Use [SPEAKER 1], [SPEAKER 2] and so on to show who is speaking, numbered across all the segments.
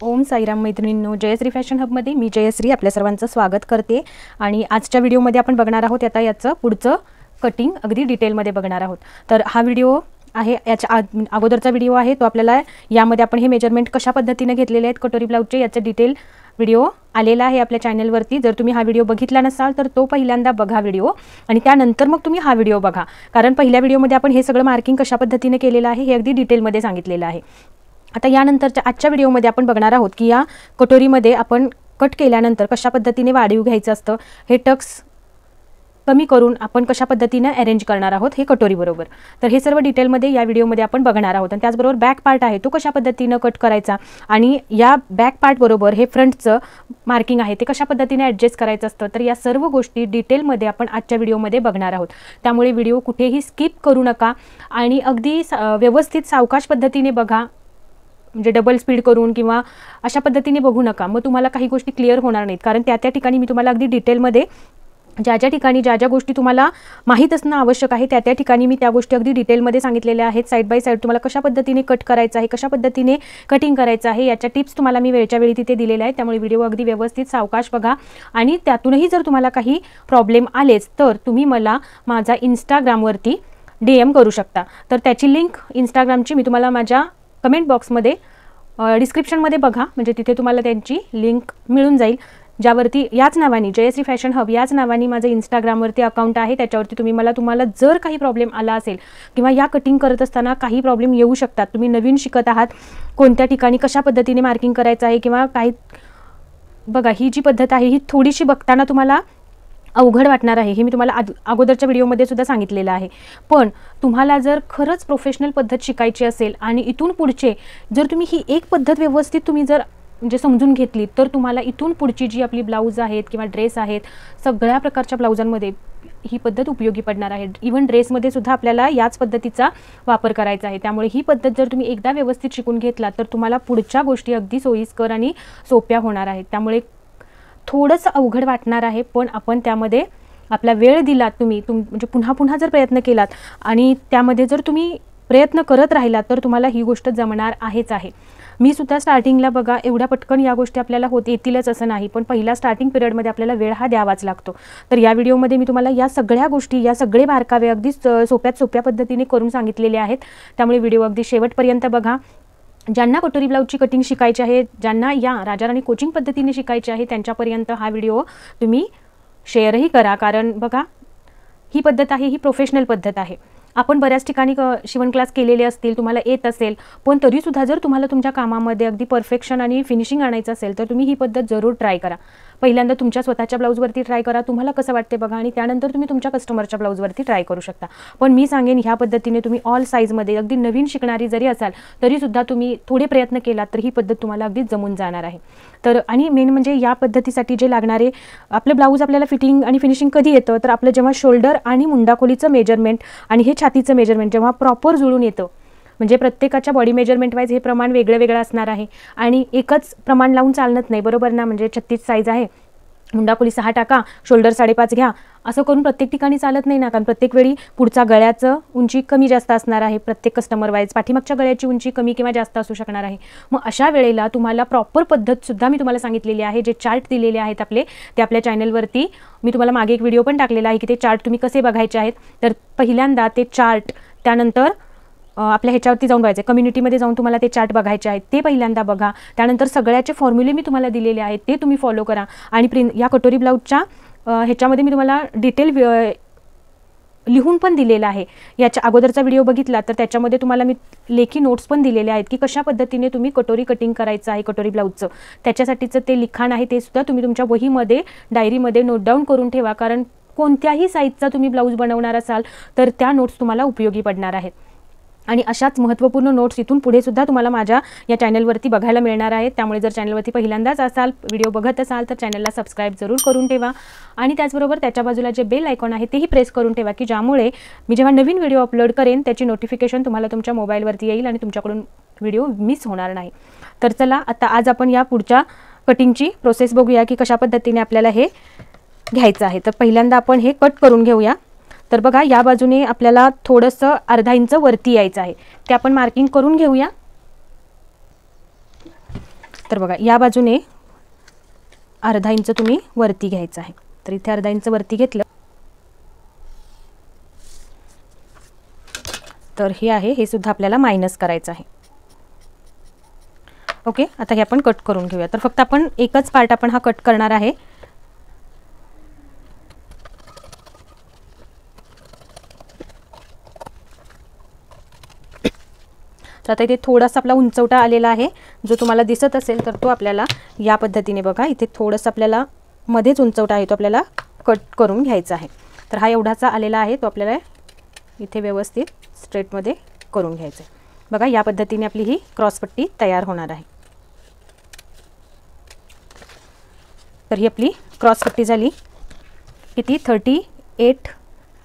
[SPEAKER 1] ओम साईराम मैत्रिणींनो, जयश्री फॅशन हबमध्ये मी जयश्री आपल्या सर्वांचं स्वागत करते। आणि आजच्या व्हिडिओमध्ये आपण बघणार आहोत आता याचं पुढचं कटिंग अगदी डिटेलमध्ये बघणार आहोत। तर हा व्हिडिओ आहे, याच्या अगोदरचा व्हिडिओ आहे तो आपल्याला यामध्ये आपण हे मेजरमेंट कशा पद्धतीने घेतलेले आहेत कटोरी ब्लाउजचे याचं डिटेल व्हिडिओ आलेला आहे आपल्या चॅनलवरती। जर तुम्ही हा व्हिडिओ बघितला नसाल तर तो पहिल्यांदा बघा व्हिडिओ, आणि त्यानंतर मग तुम्ही हा व्हिडिओ बघा, कारण पहिल्या व्हिडिओमध्ये आपण हे सगळं मार्किंग कशा पद्धतीने केलेलं आहे हे अगदी डिटेलमध्ये सांगितलेलं आहे। आता यानंतरच्या आजच्या व्हिडिओमध्ये आपण बघणार आहोत की या कटोरीमध्ये आपण कट केल्यानंतर कशा पद्धतीने वाढीव घ्यायचं असतं, हे टक्स कमी करून आपण कशा पद्धतीने अरेंज करणार आहोत हे कटोरी बरोबर। तर हे सर्व डिटेलमध्ये या व्हिडिओमध्ये आपण बघणार आहोत। आणि त्याचबरोबर बॅक पार्ट आहे तो कशा पद्धतीने कट करायचा, आणि या बॅक पार्ट बरोबर हे फ्रंटचं मार्किंग आहे ते कशा पद्धतीने ॲडजस्ट करायचं असतं, तर या सर्व गोष्टी डिटेलमध्ये आपण आजच्या व्हिडिओमध्ये बघणार आहोत। त्यामुळे व्हिडिओ कुठेही स्किप करू नका आणि अगदी व्यवस्थित सावकाश पद्धतीने बघा, म्हणजे डबल स्पीड करून किंवा अशा पद्धतीने बघू नका, मग तुम्हाला काही गोष्टी क्लिअर होणार नाहीत। कारण त्या ठिकाणी मी तुम्हाला अगदी डिटेलमध्ये ज्या ठिकाणी ज्या गोष्टी तुम्हाला माहीत असणं आवश्यक आहे त्या ठिकाणी मी त्या गोष्टी अगदी डिटेलमध्ये सांगितलेल्या आहेत। साईड बाय साईड तुम्हाला कशा पद्धतीने कट करायचं आहे, कशा पद्धतीने कटिंग करायचं आहे याच्या टिप्स तुम्हाला मी वेळच्या वेळी तिथे दिलेल्या आहेत। त्यामुळे व्हिडिओ अगदी व्यवस्थित सावकाश बघा, आणि त्यातूनही जर तुम्हाला काही प्रॉब्लेम आलेच तर तुम्ही मला माझा इंस्टाग्रामवरती DM करू शकता। तर त्याची लिंक इंस्टाग्रामची मी तुम्हाला माझ्या कमेंट बॉक्समध्ये डिस्क्रिप्शनमध्ये बघा, म्हणजे तिथे तुम्हाला त्यांची लिंक मिळून जाईल, ज्यावरती याच नावाने जयश्री फॅशन हब याच नावाने माझं इंस्टाग्रामवरती अकाउंट आहे। त्याच्यावरती तुम्हाला जर काही प्रॉब्लेम आला असेल किंवा या कटिंग करत असताना काही प्रॉब्लेम येऊ शकतात, तुम्ही नवीन शिकत आहात, कोणत्या ठिकाणी कशा पद्धतीने मार्किंग करायचं आहे किंवा काही बघा, ही जी पद्धत आहे ही थोडीशी बघताना तुम्हाला अवघड वाटणार आहे, हे मी तुम्हाला अगोदरच्या व्हिडिओमध्ये सुद्धा सांगितलेलं आहे। पण तुम्हाला जर खरंच प्रोफेशनल पद्धत शिकायची असेल आणि इथून पुढचे जर तुम्ही ही एक पद्धत व्यवस्थित तुम्ही जर म्हणजे समजून घेतली तर तुम्हाला इथून पुढची जी आपली ब्लाऊज आहेत किंवा ड्रेस आहेत सगळ्या प्रकारच्या ब्लाऊजांमध्ये ही पद्धत उपयोगी पडणार आहे। इव्हन ड्रेसमध्ये सुद्धा आपल्याला याच पद्धतीचा वापर करायचा आहे। त्यामुळे ही पद्धत जर तुम्ही एकदा व्यवस्थित शिकून घेतला तर तुम्हाला पुढच्या गोष्टी अगदी सोयीस्कर आणि सोप्या होणार आहेत। त्यामुळे थोडंसं अवघड वाटणार आहे, पण आपण त्यामध्ये आपला वेळ दिलात, तुम्ही म्हणजे पुन्हा पुन्हा जर प्रयत्न केलात आणि त्यामध्ये जर तुम्ही प्रयत्न करत राहिलात तर तुम्हाला ही गोष्ट जमणार आहेच आहे। मी सुद्धा स्टार्टिंगला बघा एवढ्या पटकन या गोष्टी आपल्याला येतीलच असं नाही, पण पहिला स्टार्टिंग पिरियडमध्ये आपल्याला वेळ हा द्यावाच लागतो। तर या व्हिडिओमध्ये मी तुम्हाला या सगळ्या गोष्टी, या सगळे बारकावे अगदी सोप्या पद्धतीने करून सांगितलेले आहेत। त्यामुळे व्हिडिओ अगदी शेवटपर्यंत बघा। ज्यांना कटोरी ब्लाऊजची कटिंग शिकायची आहे, ज्यांना या राजाराणी कोचिंग पद्धतीने शिकायची आहे, त्यांच्यापर्यंत हा व्हिडिओ तुम्ही शेअरही करा, कारण बघा ही पद्धत आहे, ही प्रोफेशनल पद्धत आहे। आपण बऱ्याच ठिकाणी शिवण क्लास केलेले असतील, तुम्हाला येत असेल, पण तरीसुद्धा जर तुम्हाला तुमच्या कामामध्ये अगदी परफेक्शन आणि फिनिशिंग आणायचं असेल तर तुम्ही ही पद्धत जरूर ट्राय करा। पहिल्यांदा तुमच्या स्वतःच्या ब्लाऊजवरती ट्राय करा, तुम्हाला कसं वाटते बघा, आणि त्यानंतर तुम्ही तुमच्या कस्टमरच्या ब्लाऊजवरती ट्राय करू शकता। पण मी सांगेन ह्या पद्धतीने तुम्ही ऑल साईजमध्ये अगदी नवीन शिकणारी जरी असाल तरीसुद्धा तुम्ही थोडे प्रयत्न केलात तर ही पद्धत तुम्हाला अगदी जमून जाणार आहे। तर आणि मेन म्हणजे या पद्धतीसाठी जे लागणारे आपले ब्लाऊज आपल्याला फिटिंग आणि फिनिशिंग कधी येतं, तर आपलं जेव्हा शोल्डर आणि मुंडाखोलीचं मेजरमेंट आणि हे छातीचं मेजरमेंट जेव्हा प्रॉपर जुळून येतं, म्हणजे प्रत्येकाच्या बॉडी मेजरमेंट वाईज हे प्रमाण वेगळं असणार आहे आणि एकच प्रमाण लावून चालत नाही, बरोबर ना। म्हणजे 36 साईज आहे, मुंडाखोली 6 टाका, शोल्डर 5.5 घ्या, असं करून प्रत्येक ठिकाणी चालत नाही ना, कारण प्रत्येक वेळी पुढचा गळ्याचं उंची कमी जास्त असणार आहे, प्रत्येक कस्टमर वाईज पाठीमागच्या गळ्याची उंची कमी किंवा जास्त असू शकणार आहे। मग अशा वेळेला तुम्हाला प्रॉपर पद्धत सुद्धा मी तुम्हाला सांगितलेली आहे, जे चार्ट दिलेले आहेत आपले ते आपल्या चॅनलवरती मी तुम्हाला मागे एक व्हिडिओ पण टाकलेला आहे की ते चार्ट तुम्ही कसे बघायचे आहेत। तर पहिल्यांदा ते चार्ट, त्यानंतर आपल्या ह्याच्यावरती जाऊन बघायचं, कम्युनिटीमध्ये जाऊन तुम्हाला ते चार्ट बघायचे आहेत, ते पहिल्यांदा बघा। त्यानंतर सगळ्याचे फॉर्म्युले मी तुम्हाला दिलेले आहेत ते तुम्ही फॉलो करा। आणि या कटोरी ब्लाऊजच्या ह्याच्यामध्ये मी तुम्हाला डिटेल लिहून पण दिलेलं आहे। याच्या अगोदरचा व्हिडिओ बघितला तर त्याच्यामध्ये तुम्हाला मी लेखी नोट्स पण दिलेले आहेत की कशा पद्धतीने तुम्ही कटोरी कटिंग करायचं आहे कटोरी ब्लाऊजचं, त्याच्यासाठीचं ते लिखाण आहे ते सुद्धा तुम्ही तुमच्या वहीमध्ये डायरीमध्ये नोट डाऊन करून ठेवा, कारण कोणत्याही साईजचा तुम्ही ब्लाऊज बनवणार असाल तर त्या नोट्स तुम्हाला उपयोगी पडणार आहेत। आणि अशाच महत्त्वपूर्ण नोट्स इथून पुढे सुद्धा तुम्हाला माझ्या या चॅनलवरती बघायला मिळणार आहेत। त्यामुळे जर चॅनलवरती पहिल्यांदाच असाल, व्हिडिओ बघत असाल तर चॅनलला सबस्क्राईब जरूर करून ठेवा, आणि त्याचबरोबर त्याच्या बाजूला जे बेल आयकॉन आहे तेही प्रेस करून ठेवा, की ज्यामुळे मी जेव्हा नवीन व्हिडिओ अपलोड करेन त्याची नोटिफिकेशन तुम्हाला तुमच्या मोबाईलवरती येईल आणि तुमच्याकडून व्हिडिओ मिस होणार नाही। तर चला आता आज आपण या पुढच्या कटिंगची प्रोसेस बघूया की कशा पद्धतीने आपल्याला हे घ्यायचं आहे। तर पहिल्यांदा आपण हे कट करून घेऊया। तर बघा या बाजूने आपल्याला थोडंसं अर्धा इंच वरती यायचं आहे, ते आपण मार्किंग करून घेऊया। तर बघा या बाजूने अर्धा इंच तुम्ही वरती घ्यायचं आहे. तर इथे अर्धा इंच वरती घेतलं तर हे आहे, हे सुद्धा आपल्याला मायनस करायचं आहे. ओके, आता हे आपण कट करून घेऊया. तर फक्त आपण एकच पार्ट आपण हा कट करणार आहे. तर आता इथे थोडासा आपला उंचवटा आलेला आहे, जो तुम्हाला दिसत असेल तर तो आपल्याला या पद्धतीने बघा इथे थोडंसं आपल्याला मध्येच उंचवटा आहे तो आपल्याला कट करून घ्यायचा आहे. तर हा एवढाचा आलेला आहे तो आपल्याला इथे व्यवस्थित स्ट्रेटमध्ये करून घ्यायचं आहे. बघा या पद्धतीने आपली ही क्रॉसपट्टी तयार होणार आहे. तर ही आपली क्रॉसपट्टी झाली किती 38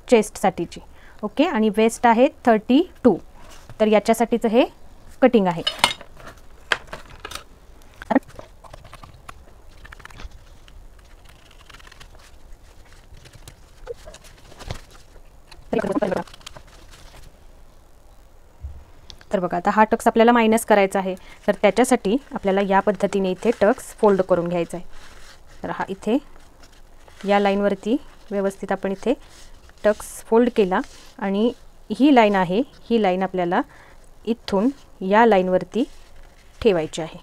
[SPEAKER 1] चेस्टसाठीची. ओके, आणि वेस्ट आहे 32. तर याच्यासाठीचं हे कटिंग आहे. तर बघा आता हा टक्स आपल्याला मायनस करायचा आहे. तर त्याच्यासाठी आपल्याला या पद्धतीने इथे टक्स फोल्ड करून घ्यायचा आहे. तर हा इथे या लाईनवरती व्यवस्थित आपण इथे टक्स फोल्ड केला आणि ही लाईन आहे, ही लाईन आपल्याला इथून या लाईनवरती ठेवायची आहे.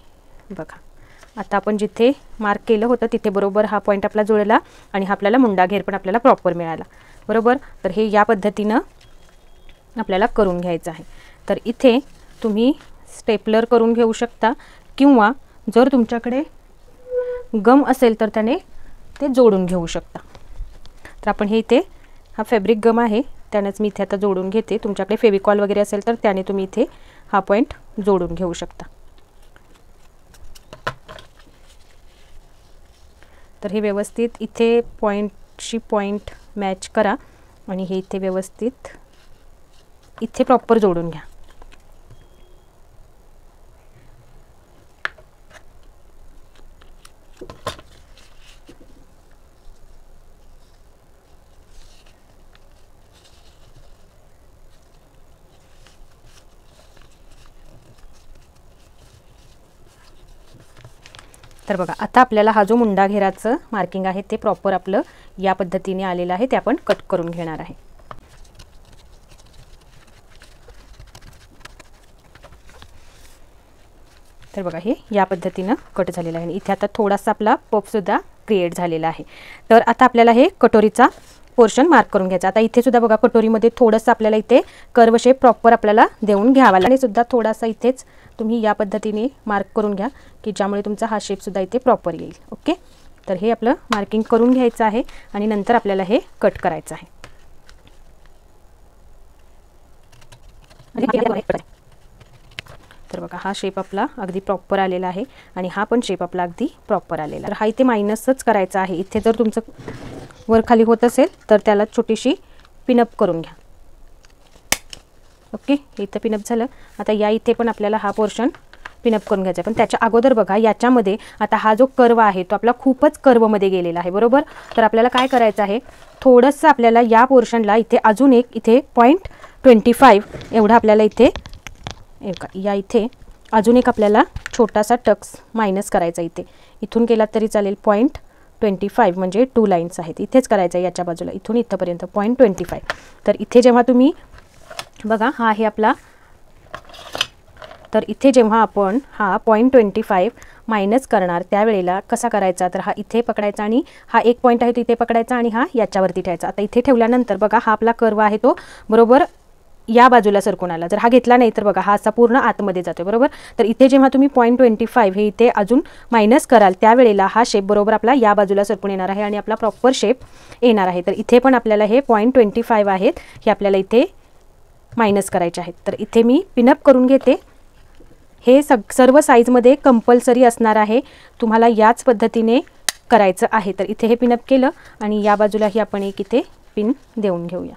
[SPEAKER 1] बघा आता आपण जिथे मार्क केलं होतं तिथे बरोबर हा पॉईंट आपला जुळला आणि हा आपल्याला मुंडा घेर पण आपल्याला प्रॉपर मिळाला. बरोबर, तर हे या पद्धतीनं आपल्याला करून घ्यायचं आहे. तर इथे तुम्ही स्टेपलर करून घेऊ शकता किंवा जर तुमच्याकडे गम असेल तर त्याने ते जोडून घेऊ शकता. तर आपण हे इथे हा फॅब्रिक गम आहे त्यानेच मी इथे आता जोडून घेते. तुमच्याकडे फेविकॉल वगैरे असेल तर त्याने तुम्ही इथे हा पॉईंट जोडून घेऊ शकता. तर हे व्यवस्थित इथे पॉईंटशी पॉईंट मॅच करा आणि हे इथे व्यवस्थित इथे प्रॉपर जोडून घ्या. तर बघा आता आपल्याला हा जो मुंडा घेराचं मार्किंग आहे ते प्रॉपर आपलं या पद्धतीने आलेलं आहे, ते आपण कट करून घेणार आहे. तर बघा हे या पद्धतीनं कट झालेलं आहे. इथे आता थोडासा आपला पफसुद्धा क्रिएट झालेला आहे. तर आता आपल्याला हे कटोरीचा पोर्शन मार्क करून घ्यायचा. आता इथे सुद्धा बघा कटोरीमध्ये थोडंसं आपल्याला इथे कर्व शेप प्रॉपर आपल्याला देऊन घ्यावा लागेल आणि सुद्धा थोडासा इथेच तुम्ही या पद्धतीने मार्क करून घ्या की ज्यामुळे तुमचा हा शेपसुद्धा इथे प्रॉपर येईल. ओके, तर हे आपलं मार्किंग करून घ्यायचं आहे आणि नंतर आपल्याला हे कट करायचं आहे. तर बघा हा शेप आपला अगदी प्रॉपर आलेला आहे आणि हा पण शेप आपला अगदी प्रॉपर आलेला. तर हा इथे मायनसच करायचा आहे. इथे जर तुमचं वर खाली होत असेल तर त्याला छोटीशी पिनअप करून घ्या. ओके, इथं पिनअप झालं. आता या इथे पण आपल्याला हा पोर्शन पिनअप करून घ्यायचा. पण त्याच्या अगोदर बघा याच्यामध्ये आता हा जो कर्व आहे तो आपला खूपच कर्वमध्ये गेलेला आहे. बरोबर, तर आपल्याला काय करायचं आहे, थोडंसं आपल्याला या पोर्शनला इथे अजून एक इथे 0.25 एवढा आपल्याला इथे या इथे अजून एक आपल्याला छोटासा टक्स मायनस करायचा. इथे इथून केला तरी चालेल. 0.25 म्हणजे 2 लाईन्स आहेत इथेच करायचं आहे याच्या बाजूला इथून इथपर्यंत 0.25. तर इथे जेव्हा तुम्ही बघा हा आहे आपला, तर इथे जेव्हा आपण हा 0.25 मायनस करणार त्यावेळेला कसा करायचा, तर हा इथे पकडायचा आणि हा एक पॉईंट आहे तो इथे पकडायचा आणि हा याच्यावरती ठेवायचा. आता इथे ठेवल्यानंतर बघा हा आपला कर्व आहे तो बरोबर या बाजूला सरकून आला. जर हा घेतला नाही तर बघा हा असा पूर्ण आतमध्ये जातो. बरोबर, तर इथे जेव्हा तुम्ही 0.25 हे इथे अजून मायनस कराल त्यावेळेला हा शेप बरोबर आपला या बाजूला सरकून येणार आहे आणि आपला प्रॉपर शेप येणार आहे. तर इथे पण आपल्याला हे 0.25 आहेत हे आपल्याला इथे मायनस करायचे आहेत. तर इथे मी पिनअप करून घेते. हे सर्व साईजमध्ये कंपल्सरी असणार आहे, तुम्हाला याच पद्धतीने करायचं आहे. तर इथे हे पिनअप केलं आणि या बाजूलाही आपण एक इथे पिन देऊन घेऊया.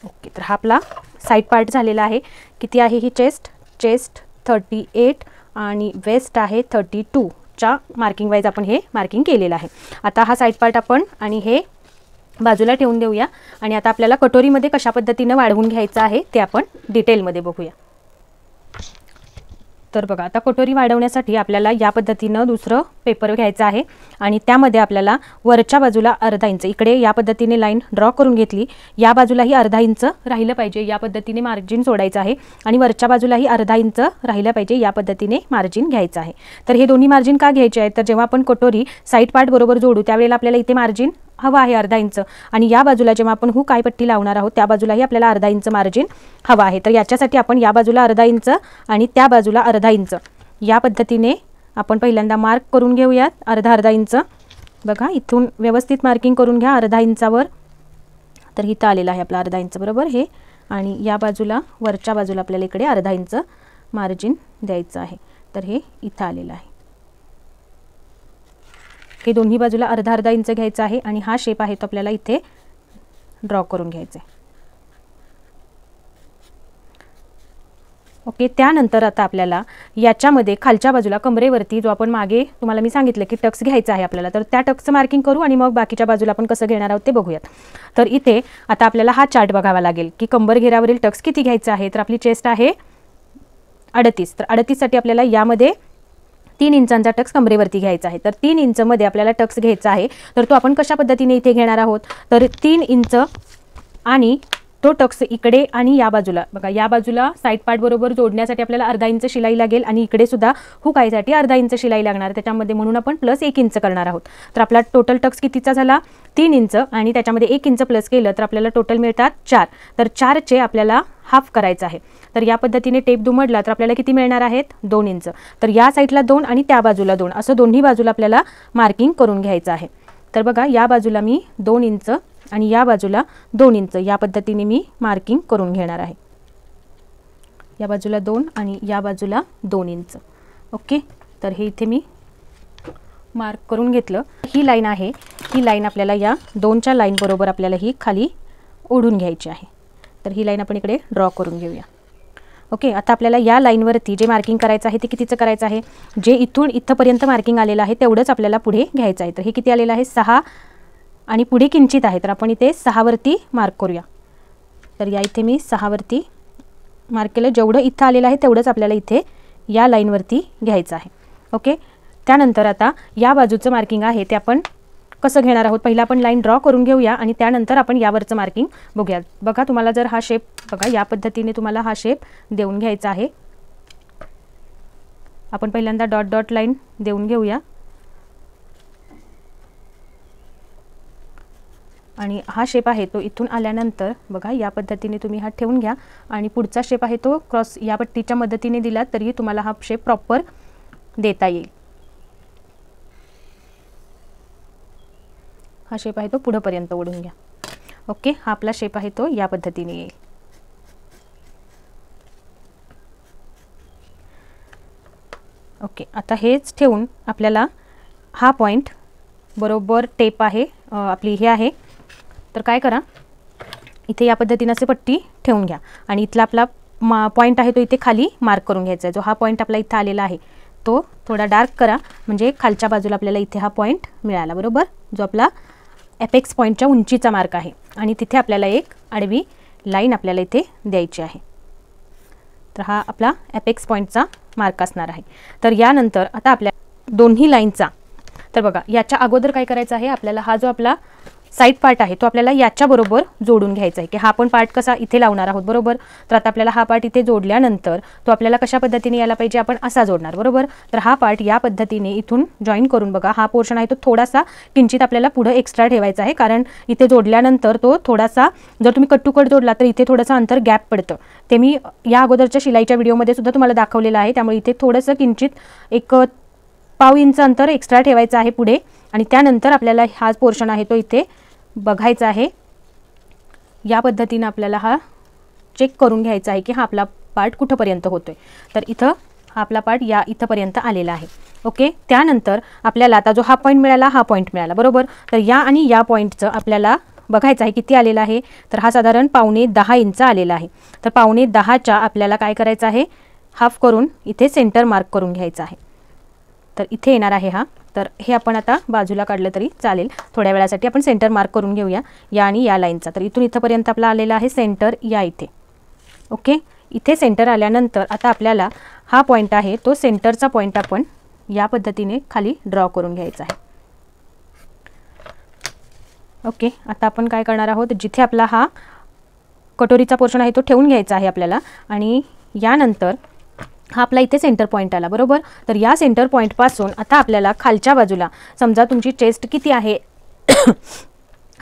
[SPEAKER 1] ओके, तर हा आपला साईड पार्ट झालेला आहे. किती आहे ही चेस्ट 38 आणि वेस्ट आहे 32च्या मार्किंग वाईज आपण हे मार्किंग केलेलं आहे. आता हा साईड पार्ट आपण आणि हे बाजूला ठेवून देऊया आणि आता आपल्याला कटोरीमध्ये कशा पद्धतीने वाढवून घ्यायचं आहे ते आपण डिटेलमध्ये बघूया. तर बघा आता कटोरी वाढवण्यासाठी आपल्याला या पद्धतीनं दुसरं पेपर घ्यायचं आहे आणि त्यामध्ये आपल्याला वरच्या बाजूला अर्धा इंच इकडे या पद्धतीने लाईन ड्रॉ करून घेतली, या बाजूलाही अर्धा इंच राहिलं पाहिजे या पद्धतीने मार्जिन सोडायचं आहे आणि वरच्या बाजूलाही अर्धा इंच राहिलं पाहिजे या पद्धतीने मार्जिन घ्यायचं आहे। तर हे दोन्ही मार्जिन का घ्यायचे आहेत, तर जेव्हा आपण कटोरी साईड पार्ट बरोबर जोडू त्यावेळेला आपल्याला इथे मार्जिन हवा आहे अर्धा इंच आणि या बाजूला जेव्हा आपण हुक आय पट्टी लावणार आहोत त्या बाजूलाही आपल्याला अर्धा इंच मार्जिन हवा आहे। तर याच्यासाठी आपण या बाजूला अर्धा इंच आणि त्या बाजूला अर्धा इंच या पद्धतीने आपण पहिल्यांदा मार्क करून घेऊयात अर्धा इंच। बघा इथून व्यवस्थित मार्किंग करून घ्या अर्धा इंचावर। तर इथं आलेलं आहे आपला अर्धा इंच बरोबर हे आणि या बाजूला वरच्या बाजूला आपल्याला इकडे अर्धा इंच मार्जिन द्यायचं आहे। तर हे इथं आलेलं आहे, हे दोन्ही बाजूला अर्धा इंच घ्यायचं आहे आणि हा शेप आहे तो आपल्याला इथे ड्रॉ करून घ्यायचा आहे। ओके, त्यानंतर आता आपल्याला याच्यामध्ये खालच्या बाजूला कमरेवरती जो आपण मागे तुम्हाला मी सांगितलं की टक्स घ्यायचा आहे आपल्याला, तर त्या टक्सचं मार्किंग करू आणि मग बाकीच्या बाजूला आपण कसं घेणार आहोत ते बघूयात। तर इथे आता आपल्याला हा चार्ट बघावा लागेल की कंबर घेरावरील टक्स किती घ्यायचा आहे। तर आपली चेस्ट आहे 38, तर 38 साठी आपल्याला यामध्ये 3 इंचांचा टक्स कमरेवरती घ्यायचा आहे। तर 3 इंच मध्ये आपल्याला टक्स घ्यायचा आहे, तर तो आपण कशा पद्धतीने इथे घेणार आहोत, तर 3 इंच आणि तो टक्स इकडे आणि या बाजूला बघा या बाजूला साईड पार्ट बरोबर जोडण्यासाठी आपल्याला अर्धा इंच शिलाई लागेल आणि इकडे सुद्धा हुक आयसाठी अर्धा इंच शिलाई लागणार त्याच्यामध्ये, म्हणून आपण प्लस 1 इंच करणार आहोत। तर आपला टोटल टक्स कितीचा झाला 3 इंच आणि त्याच्यामध्ये 1 इंच प्लस केलं तर आपल्याला टोटल मिळतात 4। तर 4चे आपल्याला हाफ करायचं आहे। तर या पद्धतीने टेप दुमडला तर आपल्याला किती मिळणार आहेत 2 इंच। तर या साईडला 2 आणि त्या बाजूला 2 असं दोन्ही बाजूला आपल्याला मार्किंग करून घ्यायचं आहे। तर बघा या बाजूला मी 2 इंच आणि या बाजूला 2 इंच या पद्धतीने मी मार्किंग करून घेणार आहे। या बाजूला 2 आणि या बाजूला 2 इंच। ओके, तर हे इथे मी मार्क करून घेतलं। ही लाईन आहे, ही लाईन आपल्याला या 2च्या लाईन बरोबर आपल्याला ही खाली ओढून घ्यायची आहे। तर ही लाईन आपण इकडे ड्रॉ करून घेऊया। ओके, आता आपल्याला या लाईनवरती जे मार्किंग करायचं आहे ते कितीचं करायचं आहे, जे इथून इथपर्यंत मार्किंग आलेलं आहे तेवढंच आपल्याला पुढे घ्यायचं आहे। तर हे किती आलेलं आहे 6 आणि पुढे किंचित आहे, तर आपण इथे 6 वरती मार्क करूया। तर या इथे मी 6 वरती मार्क केलं, जेवढं इथं आलेलं आहे तेवढंच आपल्याला इथे या लाईनवरती घ्यायचं आहे। ओके, त्यानंतर आता या बाजूचं मार्किंग आहे ते आपण कसं घेणार आहोत, पहिला आपण लाईन ड्रॉ करून घेऊया आणि त्यानंतर आपण यावरचं मार्किंग बघूया। बघा तुम्हाला जर हा शेप बघा या पद्धतीने तुम्हाला हा शेप देऊन घ्यायचा आहे। आपण पहिल्यांदा डॉट डॉट लाईन देऊन घेऊया आणि हा शेप आहे तो इथून आल्यानंतर बघा या पद्धतीने तुम्ही हा ठेवून घ्या आणि पुढचा शेप आहे तो क्रॉस या पट्टीच्या मदतीने दिला तरी तुम्हाला हा शेप प्रॉपर देता येईल। हा शेप आहे तो पुढेपर्यंत ओढून घ्या। ओके, हा आपला शेप आहे तो या पद्धतीने येईल। ओके, आता हेच ठेवून आपल्याला हा पॉइंट बरोबर टेप आहे आपली हे आहे, तर काय करा इथे या पद्धतीने असे पट्टी ठेवून घ्या आणि इथला आपला पॉइंट आहे तो इथे खाली मार्क करून घ्यायचा आहे। जो हा पॉइंट आपला इथे आलेला आहे तो थोडा डार्क करा म्हणजे खालच्या बाजूला आपल्याला इथे हा पॉइंट मिळाला बरोबर, जो आपला एपेक्स पॉइंटच्या उंचीचा मार्क आहे आणि तिथे आपल्याला एक आडवी लाईन आपल्याला इथे द्यायची आहे। तर हा आपला एपेक्स पॉइंटचा मार्क असणार आहे। तर यानंतर आता आपल्या दोन्ही लाईनचा तर बघा याच्या अगोदर काय करायचं आहे आपल्याला, हा जो आपला साइड पार्ट आहे तो आपल्याला याच्या बरोबर जोडून घ्यायचा आहे की हा आपण पार्ट कसा इथे लावणार आहोत बरोबर। तर आता आपल्याला हा पार्ट इथे जोडल्यानंतर तो आपल्याला कशा पद्धतीने यायला पाहिजे, आपण असा जोडणार बरोबर। तर हा पार्ट या पद्धतीने इथून जॉईन करून बघा हा पोर्शन आहे तो थोडासा किंचित आपल्याला पुढे एक्स्ट्रा ठेवायचा आहे, कारण इथे जोडल्यानंतर तो थोडासा जर तुम्ही कट टू कट जोडला तर इथे थोडंसं अंतर गॅप पडतं। ते मी या अगोदरच्या शिलाईच्या व्हिडिओमध्ये सुद्धा तुम्हाला दाखवलेलं आहे, त्यामुळे इथे थोडंसं किंचित एक पाव इंच अंतर एक्स्ट्रा ठेवायचं आहे पुढे आणि त्यानंतर आपल्याला हा पोर्शन आहे तो इथे बघायचा आहे। या पद्धतीने आपल्याला हा चेक करून घ्यायचा आहे की हा आपला पार्ट कुठपर्यंत होतोय। तर इथं हा आपला पार्ट या इथपर्यंत आलेला आहे। ओके, त्यानंतर आपल्याला आता जो हा पॉईंट मिळाला हा पॉईंट मिळाला बरोबर। तर या आणि या पॉईंटचं आपल्याला बघायचं आहे किती आलेला आहे, तर हा साधारण 9.25 इंच आलेला आहे। तर 9.25च्या आपल्याला काय करायचं आहे, हाफ करून इथे सेंटर मार्क करून घ्यायचा आहे। तर इथे येणार आहे हा, तर हे आपण आता बाजूला काढलं तरी चालेल, थोड्या वेळासाठी आपण सेंटर मार्क करून घेऊया या आणि या लाईनचा। तर इथून इथपर्यंत आपला आलेला आहे सेंटर या इथे। ओके, इथे सेंटर आल्यानंतर आता आपल्याला हा पॉईंट आहे तो सेंटरचा पॉईंट आपण या पद्धतीने खाली ड्रॉ करून घ्यायचा आहे. ओके, आता आपण काय करणार आहोत, जिथे आपला हा कटोरीचा पोर्शन आहे तो ठेवून घ्यायचा आहे आपल्याला. आणि यानंतर हा आपला इथे सेंटर पॉईंट आला बरोबर. तर या सेंटर पॉईंटपासून आता आपल्याला खालच्या बाजूला समजा तुमची चेस्ट किती आहे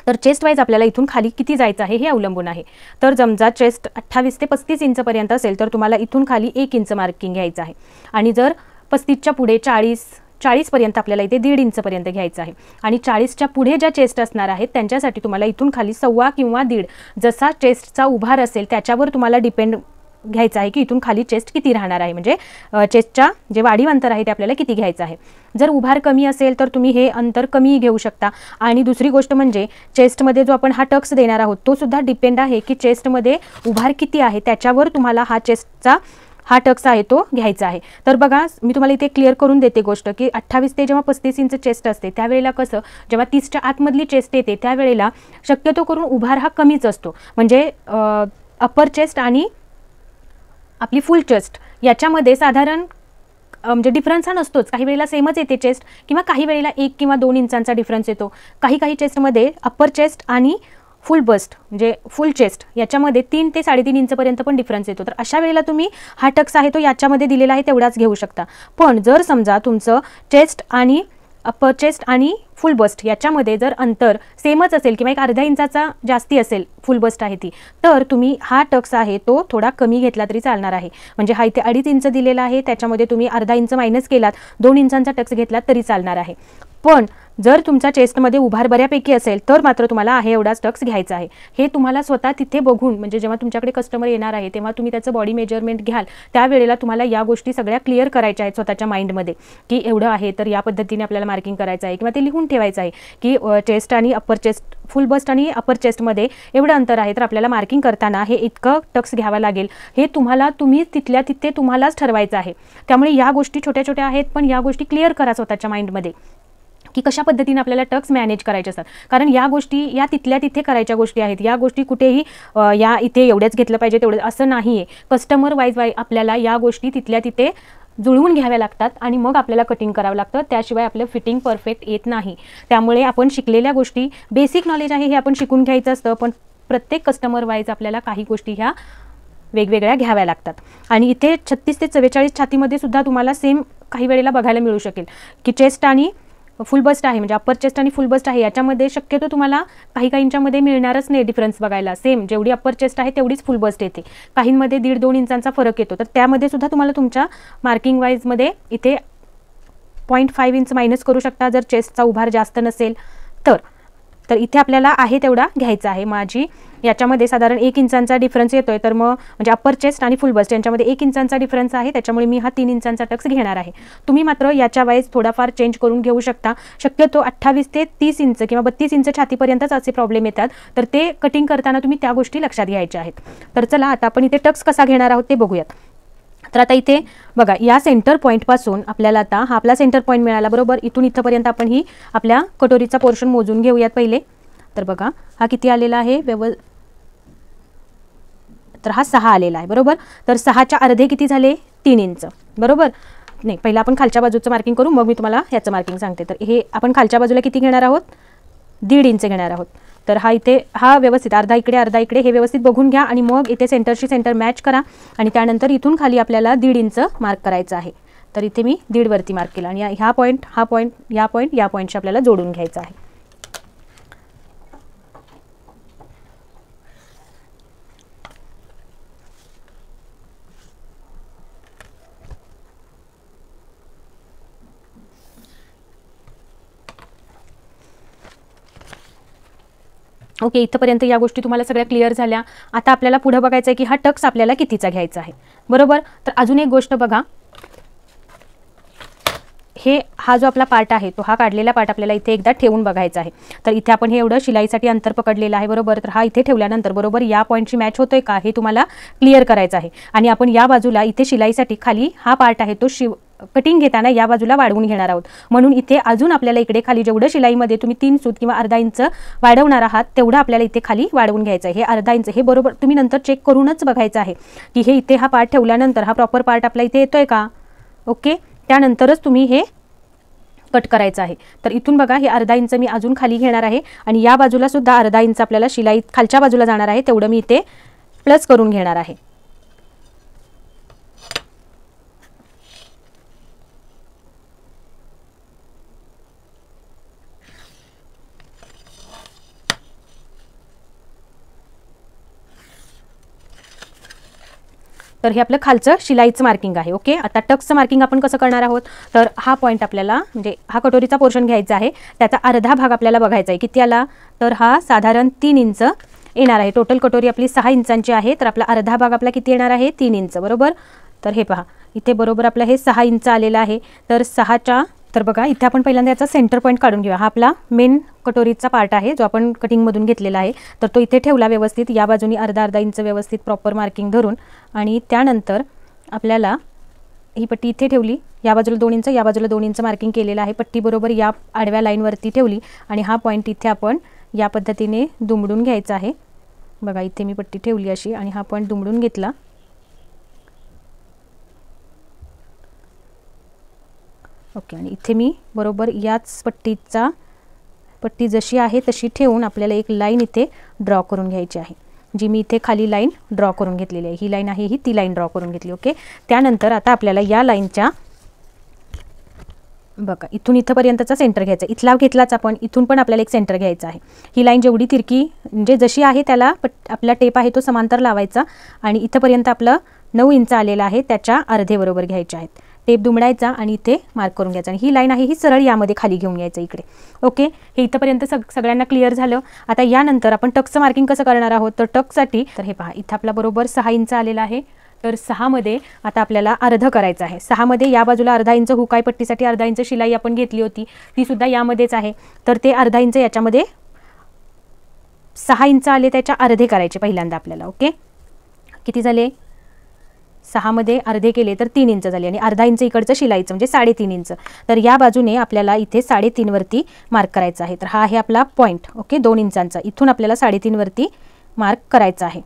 [SPEAKER 1] तर चेस्ट वाईज आपल्याला इथून खाली किती जायचं आहे हे अवलंबून आहे. तर समजा चेस्ट 28 ते 35 इंचपर्यंत असेल तर तुम्हाला इथून खाली 1 इंच मार्किंग घ्यायचं आहे. आणि जर 35च्या पुढे 40पर्यंत आपल्याला इथे 1.5 इंचपर्यंत घ्यायचं आहे. आणि 40च्या पुढे ज्या चेस्ट असणार आहेत त्यांच्यासाठी तुम्हाला इथून खाली 1.25 किंवा 1.5 जसा चेस्टचा उभार असेल त्याच्यावर तुम्हाला डिपेंड घ्यायचं आहे की इथून खाली चेस्ट किती राहणार आहे. म्हणजे चेस्टच्या जे वाढीव अंतर आहे ते आपल्याला किती घ्यायचं आहे. जर उभार कमी असेल तर तुम्ही हे अंतर कमी घेऊ शकता. आणि दुसरी गोष्ट म्हणजे चेस्टमध्ये जो आपण हा टक्स देणार आहोत तो सुद्धा डिपेंड आहे की चेस्टमध्ये उभार किती आहे त्याच्यावर तुम्हाला हा चेस्टचा हा टक्स आहे तो घ्यायचा आहे. तर बघा मी तुम्हाला इथे क्लिअर करून देते गोष्ट की 28 ते जेव्हा 35 इंच चेस्ट असते त्यावेळेला कसं जेव्हा 30च्या आतमधली चेस्ट येते त्यावेळेला शक्यतो करून उभार हा कमीच असतो. म्हणजे अप्पर चेस्ट आणि आपली फुल चेस्ट याच्यामध्ये साधारण म्हणजे डिफरन्स हा नसतोच. काही वेळेला सेमच येते चेस्ट किंवा काही वेळेला 1 किंवा 2 इंचांचा डिफरन्स येतो. काही चेस्टमध्ये अप्पर चेस्ट आणि फुल बस्ट म्हणजे फुल चेस्ट याच्यामध्ये 3 ते 3.5 इंचपर्यंत पण डिफरन्स येतो. तर अशा वेळेला तुम्ही हा टक्स आहे तो याच्यामध्ये दिलेला आहे तेवढाच घेऊ शकता. पण जर समजा तुमचं चेस्ट आणि अप्पर चेस्ट आणि फुल बस्ट याच्यामध्ये जर अंतर सेमच असेल किंवा 1/2 इंचाचा जास्ती असेल फुल बस्ट आहे ती तर तुम्ही हा टक्स आहे तो थोडा कमी घेतला तरी चालणार आहे. म्हणजे हा इथे 2.5 इंच दिलेला आहे त्याच्यामध्ये तुम्ही 1/2 इंच मायनस केलात 2 इंचांचा टक्स घेतलात तरी चालणार आहे. पण जर तुमच्या चेस्टमध्ये उभार बऱ्यापैकी असेल तर मात्र तुम्हाला आहे एवढाच टक्स घ्यायचा आहे. हे तुम्हाला स्वतः तिथे बघून म्हणजे जेव्हा तुमच्याकडे कस्टमर येणार आहे तेव्हा तुम्ही त्याचं बॉडी मेजरमेंट घ्याल त्यावेळेला तुम्हाला या गोष्टी सगळ्या क्लिअर करायच्या आहेत स्वतःच्या माइंडमध्ये की एवढं आहे तर या पद्धतीने आपल्याला मार्किंग करायचं आहे किंवा ते लिहून ठेवायचं आहे की चेस्ट आणि अप्पर चेस्ट फुल बस्ट आणि अप्पर चेस्टमध्ये एवढं अंतर आहे तर आपल्याला मार्किंग करताना हे इतकं टक्स घ्यावं लागेल. हे तुम्ही तिथल्या तिथे तुम्हालाच ठरवायचं आहे. त्यामुळे या गोष्टी छोट्या छोट्या आहेत पण या गोष्टी क्लिअर करा स्वतःच्या माइंडमध्ये की कशा पद्धतीने आपल्याला टक्स मॅनेज करायचे असतात. कारण या गोष्टी या तिथल्या तिथे करायच्या गोष्टी आहेत. या गोष्टी कुठेही या इथे एवढेच घेतलं पाहिजे तेवढं असं नाही आहे. कस्टमर वाईज आपल्याला या गोष्टी तिथल्या तिथे जुळवून घ्याव्या लागतात आणि मग आपल्याला कटिंग करावं लागतं. त्याशिवाय आपलं फिटिंग परफेक्ट येत नाही. त्यामुळे आपण शिकलेल्या गोष्टी बेसिक नॉलेज आहे हे आपण शिकून घ्यायचं असतं पण प्रत्येक कस्टमर वाईज आपल्याला काही गोष्टी ह्या वेगवेगळ्या घ्याव्या लागतात. आणि इथे 36 ते 44 छातीमध्ये सुद्धा तुम्हाला सेम काही वेळेला बघायला मिळू शकेल की चेस्ट आणि फुल बस्ट आहे म्हणजे अप्पर चेस्ट आणि फुल बस्ट आहे याच्यामध्ये शक्यतो तुम्हाला काहींच्यामध्ये मिळणारच नाही डिफरन्स बघायला. सेम जेवढी अप्पर चेस्ट आहे तेवढीच फुल बस्ट येते. काहींमध्ये 1.5-2 इंचांचा फरक येतो. तर त्यामध्ये सुद्धा तुम्हाला तुमच्या मार्किंग वाईजमध्ये इथे 0.5 इंच मायनस करू शकता जर चेस्टचा उभार जास्त नसेल तर इथे आपल्याला आहे तेवढा घ्यायचा आहे. माझी याच्यामध्ये साधारण 1 इंचांचा डिफरन्स येतोय तर मग म्हणजे अप्पर चेस्ट आणि फुल बस्ट यांच्यामध्ये 1 इंचांचा डिफरन्स आहे त्याच्यामुळे मी हा 3 इंचांचा टक्स घेणार आहे. तुम्ही मात्र याच्या वाईज थोडाफार चेंज करून घेऊ शकता. शक्यतो 28 ते 30 इंच किंवा 32 इंच छातीपर्यंतच असे प्रॉब्लेम येतात तर ते कटिंग करताना तुम्ही त्या गोष्टी लक्षात घ्यायच्या आहेत. तर चला आता आपण इथे टक्स कसा घेणार आहोत ते बघूयात. तर आता इथे बघा या सेंटर पॉईंटपासून आपल्याला आता हा आपला सेंटर पॉईंट मिळाला बरोबर. इथून इथपर्यंत आपण ही आपल्या कटोरीचा पोर्शन मोजून घेऊयात पहिले. तर बघा हा किती आलेला आहे तर हा 6 आलेला आहे बरोबर. तर 6च्या अर्धे किती झाले 3 इंच बरोबर. नाही पहिला आपण खालच्या बाजूचं मार्किंग करू मग मी तुम्हाला ह्याचं मार्किंग सांगते. तर हे आपण खालच्या बाजूला किती घेणार आहोत 1.5 इंच घेणार आहोत. तर हा इथे हा व्यवस्थित अर्धा इकडे हे व्यवस्थित बघून घ्या आणि मग इथे सेंटरशी सेंटर मॅच करा आणि त्यानंतर इथून खाली आपल्याला 1.5 इंच मार्क करायचं आहे. तर इथे मी 1.5 वरती मार्क केला आणि हा पॉईंट या पॉईंटशी आपल्याला जोडून घ्यायचा आहे. ओके इथपर्यंत या गोष्टी तुम्हाला सगळ्या क्लिअर झाल्या. आता आपल्याला पुढे बघायचं आहे की हा टक्स आपल्याला कितीचा घ्यायचा आहे बरोबर. तर अजून एक गोष्ट बघा हा जो आपला पार्ट आहे तो हा काढलेला पार्ट आपल्याला इथे एकदा ठेवून बघायचा आहे. तर इथे आपण हे एवढं शिलाईसाठी अंतर पकडलेलं आहे बरोबर. तर हा इथे ठेवल्यानंतर बरोबर या पॉईंटशी मॅच होतोय का हे तुम्हाला क्लिअर करायचं आहे. आणि आपण या बाजूला इथे शिलाईसाठी खाली हा पार्ट आहे तो कटिंग घेताना या बाजूला वाढवून घेणार आहोत, म्हणून इथे अजून आपल्याला इकडे खाली जेवढं शिलाईमध्ये तुम्ही 3 सूत किंवा अर्धा इंच वाढवणार आहात तेवढं आपल्याला इथे खाली वाढवून घ्यायचं आहे। हे अर्धा इंच हे बरोबर तुम्ही नंतर चेक करूनच बघायचं आहे की हे इथे हा पार्ट ठेवल्यानंतर हा प्रॉपर पार्ट आपला इथे येतोय का। ओके, त्यानंतरच तुम्ही हे कट करायचं आहे। तर इथून बघा हे अर्धा इंच मी अजून खाली घेणार आहे आणि या बाजूला सुद्धा अर्धा इंच आपल्याला शिलाई खालच्या बाजूला जाणार आहे तेवढं मी इथे प्लस करून घेणार आहे। तर हे आपलं खालचं शिलाईचं मार्किंग आहे। ओके, आता टक्सचं मार्किंग आपण कसं करणार आहोत, तर हा पॉईंट आपल्याला म्हणजे हा कटोरीचा पोर्शन घ्यायचा आहे, त्याचा अर्धा भाग आपल्याला बघायचा आहे किती आला, तर हा साधारण 3 इंच येणार आहे। टोटल कटोरी आपली 6 इंचांची आहे, तर आपला अर्धा भाग आपला किती येणार आहे, 3 इंच बरोबर। तर हे पहा इथे बरोबर आपलं हे 6 इंच आलेलं आहे। तर 6च्या तर बघा इथे आपण पहिल्यांदा याचा सेंटर पॉईंट काढून घेऊया। हा आपला मेन कटोरीचा पार्ट आहे जो आपण कटिंगमधून घेतलेला आहे, तर तो इथे ठेवला व्यवस्थित, या बाजूनी अर्धा इंच व्यवस्थित प्रॉपर मार्किंग धरून, आणि त्यानंतर आपल्याला ही पट्टी इथे ठेवली, या बाजूला 2 इंच या बाजूला 2 इंच मार्किंग केलेलं आहे, पट्टी बरोबर या आडव्या लाईनवरती ठेवली आणि हा पॉईंट इथे आपण या पद्धतीने दुमडून घ्यायचा आहे। बघा इथे मी पट्टी ठेवली अशी आणि हा पॉईंट दुमडून घेतला। ओके, आणि इथे मी बरोबर याच पट्टी जशी आहे तशी ठेवून आपल्याला एक लाईन इथे ड्रॉ करून घ्यायची आहे, जी मी इथे खाली लाईन ड्रॉ करून घेतलेली आहे। ही लाईन आहे ही ती लाईन ड्रॉ करून घेतली। ओके, त्यानंतर आता आपल्याला या लाईनच्या बघा इथून इथपर्यंतचा सेंटर घ्यायचा, इथला घेतलाच आपण, इथून पण आपल्याला एक सेंटर घ्यायचा आहे। ही लाईन जेवढी तिरकी म्हणजे जशी आहे त्याला आपला टेप आहे तो समांतर लावायचा आणि इथपर्यंत आपलं 9 इंच आलेला आहे त्याच्या अर्धे बरोबर घ्यायचे आहेत। टेप दुमडायचा आणि इथे मार्क करून घ्यायचा आणि ही लाईन आहे ही सरळ यामध्ये खाली घेऊन यायचं इकडे। ओके, हे इथपर्यंत सगळ्यांना क्लिअर झालं। आता यानंतर आपण टक्सचं मार्किंग कसं करणार आहोत, तर टक्ससाठी तर हे पहा इथं आपला बरोबर 6 इंच आलेला आहे, तर 6 मध्ये आता आपल्याला अर्ध करायचं आहे। 6 मध्ये या बाजूला अर्धा इंच हुकाई पट्टीसाठी अर्धा इंच शिलाई आपण घेतली होती ती सुद्धा यामध्येच आहे, तर ते अर्धा इंच याच्यामध्ये 6 इंच आले त्याच्या अर्धे करायचे पहिल्यांदा आपल्याला। ओके, किती झाले, 6 मध्ये अर्धे केले तर 3 इंच झाले आणि अर्धा इंच इकडचं शिलाईचं म्हणजे 3.5 इंच, तर या बाजूने आपल्याला इथे 3.5 वरती मार्क करायचा आहे। तर हा आहे आपला पॉईंट। ओके, 2 इंचांचा इथून आपल्याला 3.5 वरती मार्क करायचा आहे।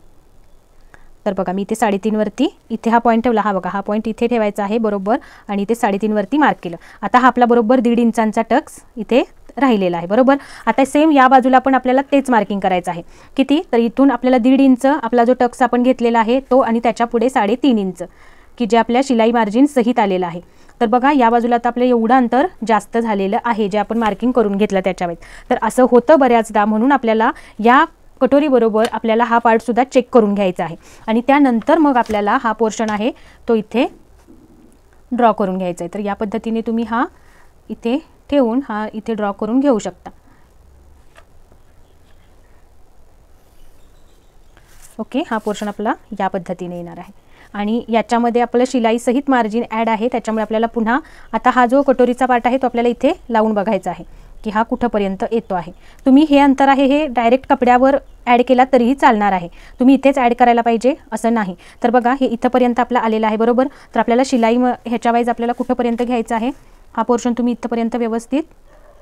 [SPEAKER 1] तर बघा मी इथे 3.5 वरती इथे हा पॉईंट ठेवला, हा बघा हा पॉईंट इथे ठेवायचा आहे बरोबर, आणि इथे 3.5 वरती मार्क केलं। आता हा आपला बरोबर 1.5 इंचांचा टक्स इथे राहिलेला आहे बरोबर। आता सेम या बाजूला पण आपल्याला तेच मार्किंग करायचं आहे, किती, तर इथून आपल्याला 1.5 इंच आपला जो टक्स आपण घेतलेला आहे तो आणि त्याच्या पुढे 3.5 इंच की जे आपल्या शिलाई मार्जिन सहित आलेलं आहे। तर बघा या बाजूला आता आपलं एवढं अंतर जास्त झालेलं आहे जे आपण मार्किंग करून घेतलं त्याच्यावेळेस। तर असं होतं बऱ्याचदा, म्हणून आपल्याला या कटोरी बरोबर आपल्याला हा पार्ट सुद्धा चेक करून घ्यायचा आहे आणि त्यानंतर मग आपल्याला हा पोर्शन आहे तो इथे ड्रॉ करून घ्यायचा आहे। तर या पद्धतीने तुम्ही हा इथे ठेवून हा इथे ड्रॉ करून घेऊ शकता। ओके, हा पोर्शन आपला या पद्धतीने येणार आहे आणि याच्यामध्ये आपलं शिलाई सहित मार्जिन ॲड आहे, त्याच्यामुळे आपल्याला पुन्हा आता हा जो कटोरीचा पार्ट आहे तो आपल्याला इथे लावून बघायचा आहे की हा कुठंपर्यंत येतो आहे। तुम्ही हे अंतर आहे हे डायरेक्ट कपड्यावर ॲड केला तरीही चालणार आहे, तुम्ही इथेच ॲड करायला पाहिजे असं नाही। तर बघा हे इथंपर्यंत आपलं आलेलं आहे बरोबर, तर आपल्याला शिलाई ह्याच्या वाईज आपल्याला कुठंपर्यंत घ्यायचं आहे, हा पोर्शन तुम्ही इथंपर्यंत व्यवस्थित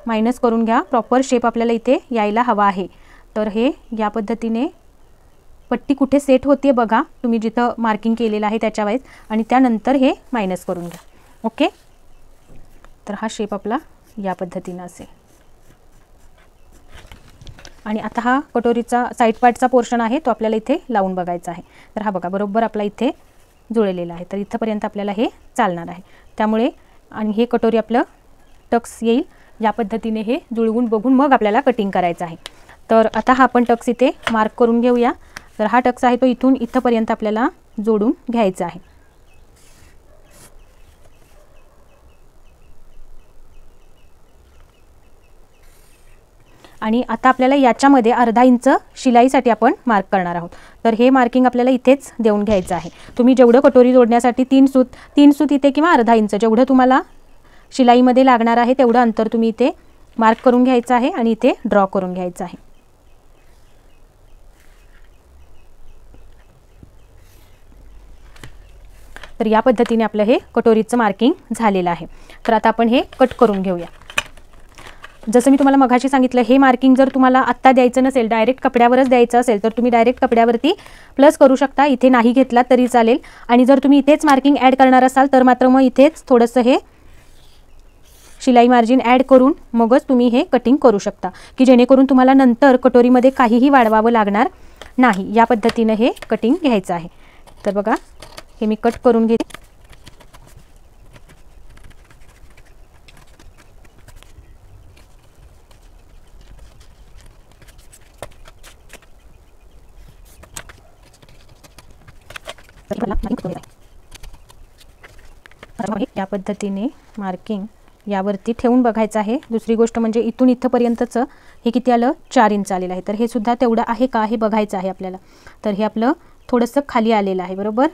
[SPEAKER 1] मायनस करून घ्या, प्रॉपर शेप आपल्याला इथे यायला हवा आहे। तर हे या पद्धतीने पट्टी कुठे सेट होते बघा तुम्ही जिथं मार्किंग केलेलं आहे त्याच्या वाईज, आणि त्यानंतर हे मायनस करून घ्या। ओके, तर हा शेप आपला या पद्धतीने असेल आणि आता हा कटोरीचा साईड पार्टचा पोर्शन आहे तो आपल्याला इथे लावून बघायचा आहे। तर हा बघा बरोबर आपला इथे जुळलेला आहे, तर इथंपर्यंत आपल्याला हे चालणार आहे, त्यामुळे आणि हे कटोरी आपलं टक्स येईल या पद्धतीने हे जुळवून बघून मग आपल्याला कटिंग करायचं आहे। तर आता हा आपण टक्स इथे मार्क करून घेऊया। तर हा टक्स आहे तो इथून इथंपर्यंत आपल्याला जोडून घ्यायचा आहे। आणि आता आपल्याला याच्यामध्ये अर्धा इंच शिलाईसाठी आपण मार्क करणार आहोत, तर हे मार्किंग आपल्याला इथेच देऊन घ्यायचं आहे। तुम्ही जेवढं कटोरी जोडण्यासाठी 3 सूत इथे किंवा अर्धा इंच जेवढं तुम्हाला शिलाईमध्ये लागणार आहे तेवढं अंतर तुम्ही इथे मार्क करून घ्यायचं आहे आणि इथे ड्रॉ करून घ्यायचं आहे। तर या पद्धतीने आपलं हे कटोरीचं मार्किंग झालेलं आहे. तर आता आपण हे कट करून घेऊया. जसं मी तुम्हाला मगाशी सांगितलं, हे मार्किंग जर तुम्हाला आत्ता द्यायचं नसेल, डायरेक्ट कपड्यावरच द्यायचं असेल, तर तुम्ही डायरेक्ट कपड्यावरती प्लस करू शकता, इथे नाही घेतला तरी चालेल. आणि जर तुम्ही इथेच मार्किंग ॲड करणार असाल तर मात्र मग इथेच थोडंसं हे शिलाई मार्जिन ॲड करून मगच तुम्ही हे कटिंग करू शकता, की जेणेकरून तुम्हाला नंतर कटोरीमध्ये काहीही वाढवावं लागणार नाही. या पद्धतीनं हे कटिंग घ्यायचं आहे. तर बघा, हे मी कट करून घेते. या पद्धतीने मार्किंग यावरती ठेवून बघायचं आहे. दुसरी गोष्ट म्हणजे इथून इथपर्यंतचं हे किती आलं, 4 इंच आलेलं आहे. तर हे सुद्धा तेवढं आहे का हे बघायचं आहे आपल्याला. तर हे आपलं थोडंसं खाली आलेलं आहे, बरोबर.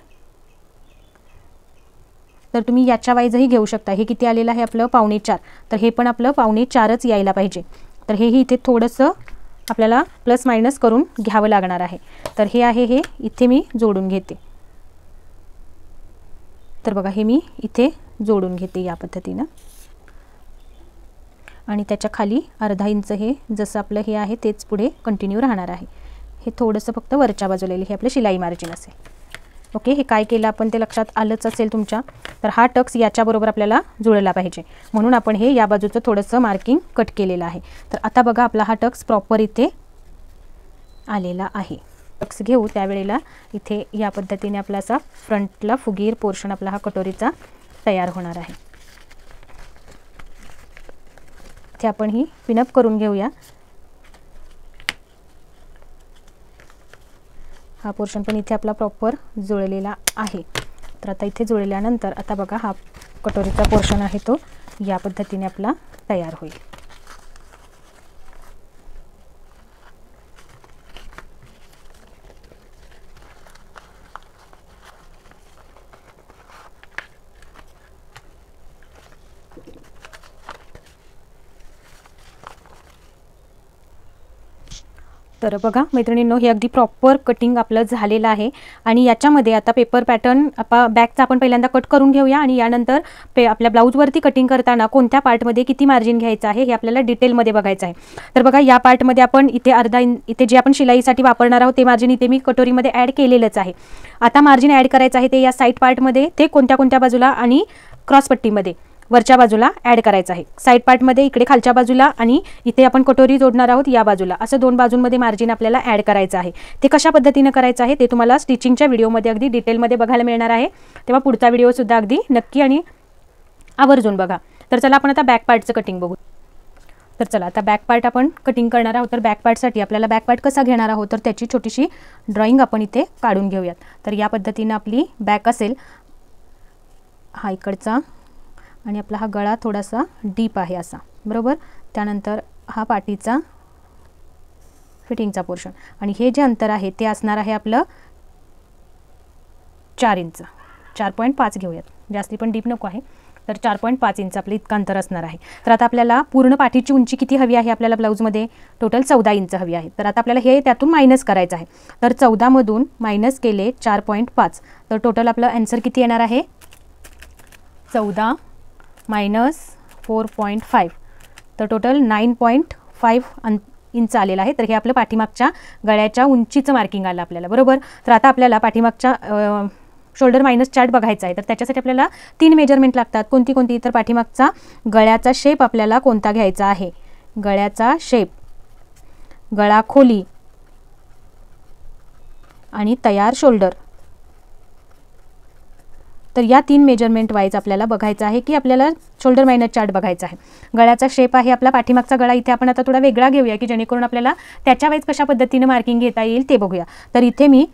[SPEAKER 1] तर तुम्ही याच्या वाईजही घेऊ शकता. हे किती आलेलं आहे आपलं, 4.25. तर हे पण आपलं 4.25च यायला पाहिजे. तर हेही इथे थोडंसं आपल्याला प्लस मायनस करून घ्यावं लागणार आहे. तर हे आहे, हे इथे मी जोडून घेते. तर बघा, हे मी इथे जोडून घेते या पद्धतीनं. आणि त्याच्या खाली अर्धा इंच हे जसं आपलं हे आहे तेच पुढे कंटिन्यू राहणार आहे. हे थोडंसं फक्त वरच्या बाजूला हे आपलं शिलाई मार्जिन असेल. ओके, हे काय केलं आपण ते लक्षात आलंच असेल तुमच्या. तर हा टक्स याच्याबरोबर आपल्याला जुळला पाहिजे, म्हणून आपण हे या बाजूचं थोडंसं मार्किंग कट केलेलं आहे. तर आता बघा, आपला हा टक्स प्रॉपर इथे आलेला आहे. टक्स घेऊ त्यावेळेला इथे या पद्धतीने आपला असा फ्रंटला फुगीर पोर्शन आपला हा कटोरीचा तयार होणार आहे. इथे आपण ही पिनअप करून घेऊया. हा पोर्शन पण इथे आपला प्रॉपर जुळलेला आहे. तर आता इथे जुळल्यानंतर आता बघा, हा कटोरीचा पोर्शन आहे तो या पद्धतीने आपला तयार होईल. तर बघा मैत्रिणींनो, हे अगदी प्रॉपर कटिंग आपलं झालेलं आहे. आणि याच्यामध्ये आता पेपर पॅटर्न बॅकचा आपण पहिल्यांदा कट करून घेऊया आणि यानंतर आपल्या ब्लाऊजवरती कटिंग करताना कोणत्या पार्टमध्ये किती मार्जिन घ्यायचं आहे हे आपल्याला डिटेलमध्ये बघायचं आहे. तर बघा, या पार्टमध्ये आपण इथे इथे जे आपण शिलाईसाठी वापरणार आहोत ते मार्जिन इथे मी कटोरीमध्ये ॲड केलेलंच आहे. आता मार्जिन ॲड करायचं आहे ते या साईड पार्टमध्ये, ते कोणत्या बाजूला आणि क्रॉसपट्टीमध्ये वरच्या बाजूला ॲड करायचं आहे. साईड पार्टमध्ये इकडे खालच्या बाजूला आणि इथे आपण कटोरी जोडणार आहोत या बाजूला, असं 2 बाजूंमध्ये मार्जिन आपल्याला ॲड करायचं आहे. ते कशा पद्धतीने करायचं आहे ते तुम्हाला स्टिचिंगच्या व्हिडिओमध्ये अगदी डिटेलमध्ये बघायला मिळणार आहे. तेव्हा पुढचा व्हिडिओसुद्धा अगदी नक्की आणि आवर्जून बघा. तर चला आपण आता बॅक पार्टचं कटिंग बघू. तर चला आता बॅक पार्ट आपण कटिंग करणार आहोत. तर बॅक पार्टसाठी आपल्याला बॅक पार्ट कसा घेणार आहोत तर त्याची छोटीशी ड्रॉइंग आपण इथे काढून घेऊयात. तर या पद्धतीनं आपली बॅक असेल, हा इकडचा, आणि आपला हा गळा थोडासा डीप आहे असा, बरोबर. त्यानंतर हा पाठीचा फिटिंगचा पोर्शन, आणि हे जे अंतर आहे ते असणार आहे आपलं 4 इंच. 4.5 घेऊयात, जास्ती पण डीप नको आहे. तर 4.5 इंच आपलं इतकं अंतर असणार आहे. तर आता आपल्याला पूर्ण पाठीची उंची किती हवी आहे आपल्याला ब्लाऊजमध्ये, टोटल 14 इंच हवी आहे. तर आता आपल्याला हे त्यातून मायनस करायचं आहे. तर 14 मधून मायनस केले 4.5, तर टोटल आपलं आन्सर किती येणार आहे, 14 मायनस 4.5, तर टोटल 9.5 इंच आलेलं आहे. तर हे आपलं पाठीमागच्या गळ्याच्या उंचीचं मार्किंग आलं आपल्याला, बरोबर. तर आता आपल्याला पाठीमागच्या शोल्डर मायनस चार्ट बघायचा आहे. तर त्याच्यासाठी आपल्याला 3 मेजरमेंट लागतात. कोणती? तर पाठीमागचा गळ्याचा शेप आपल्याला कोणता घ्यायचा आहे, गळ्याचा शेप, गळा खोली आणि तयार शोल्डर. तर या 3 मेजरमेंट वाईज आपल्याला बघायचं आहे की आपल्याला शोल्डर मायनस चार्ट बघायचा आहे. गळ्याचा शेप आहे आपला पाठीमागचा गळा, इथे आपण आता थोडा वेगळा घेऊया की जेणेकरून आपल्याला त्याच्या वाईज कशा पद्धतीने मार्किंग घेता येईल ते बघूया. तर इथे मी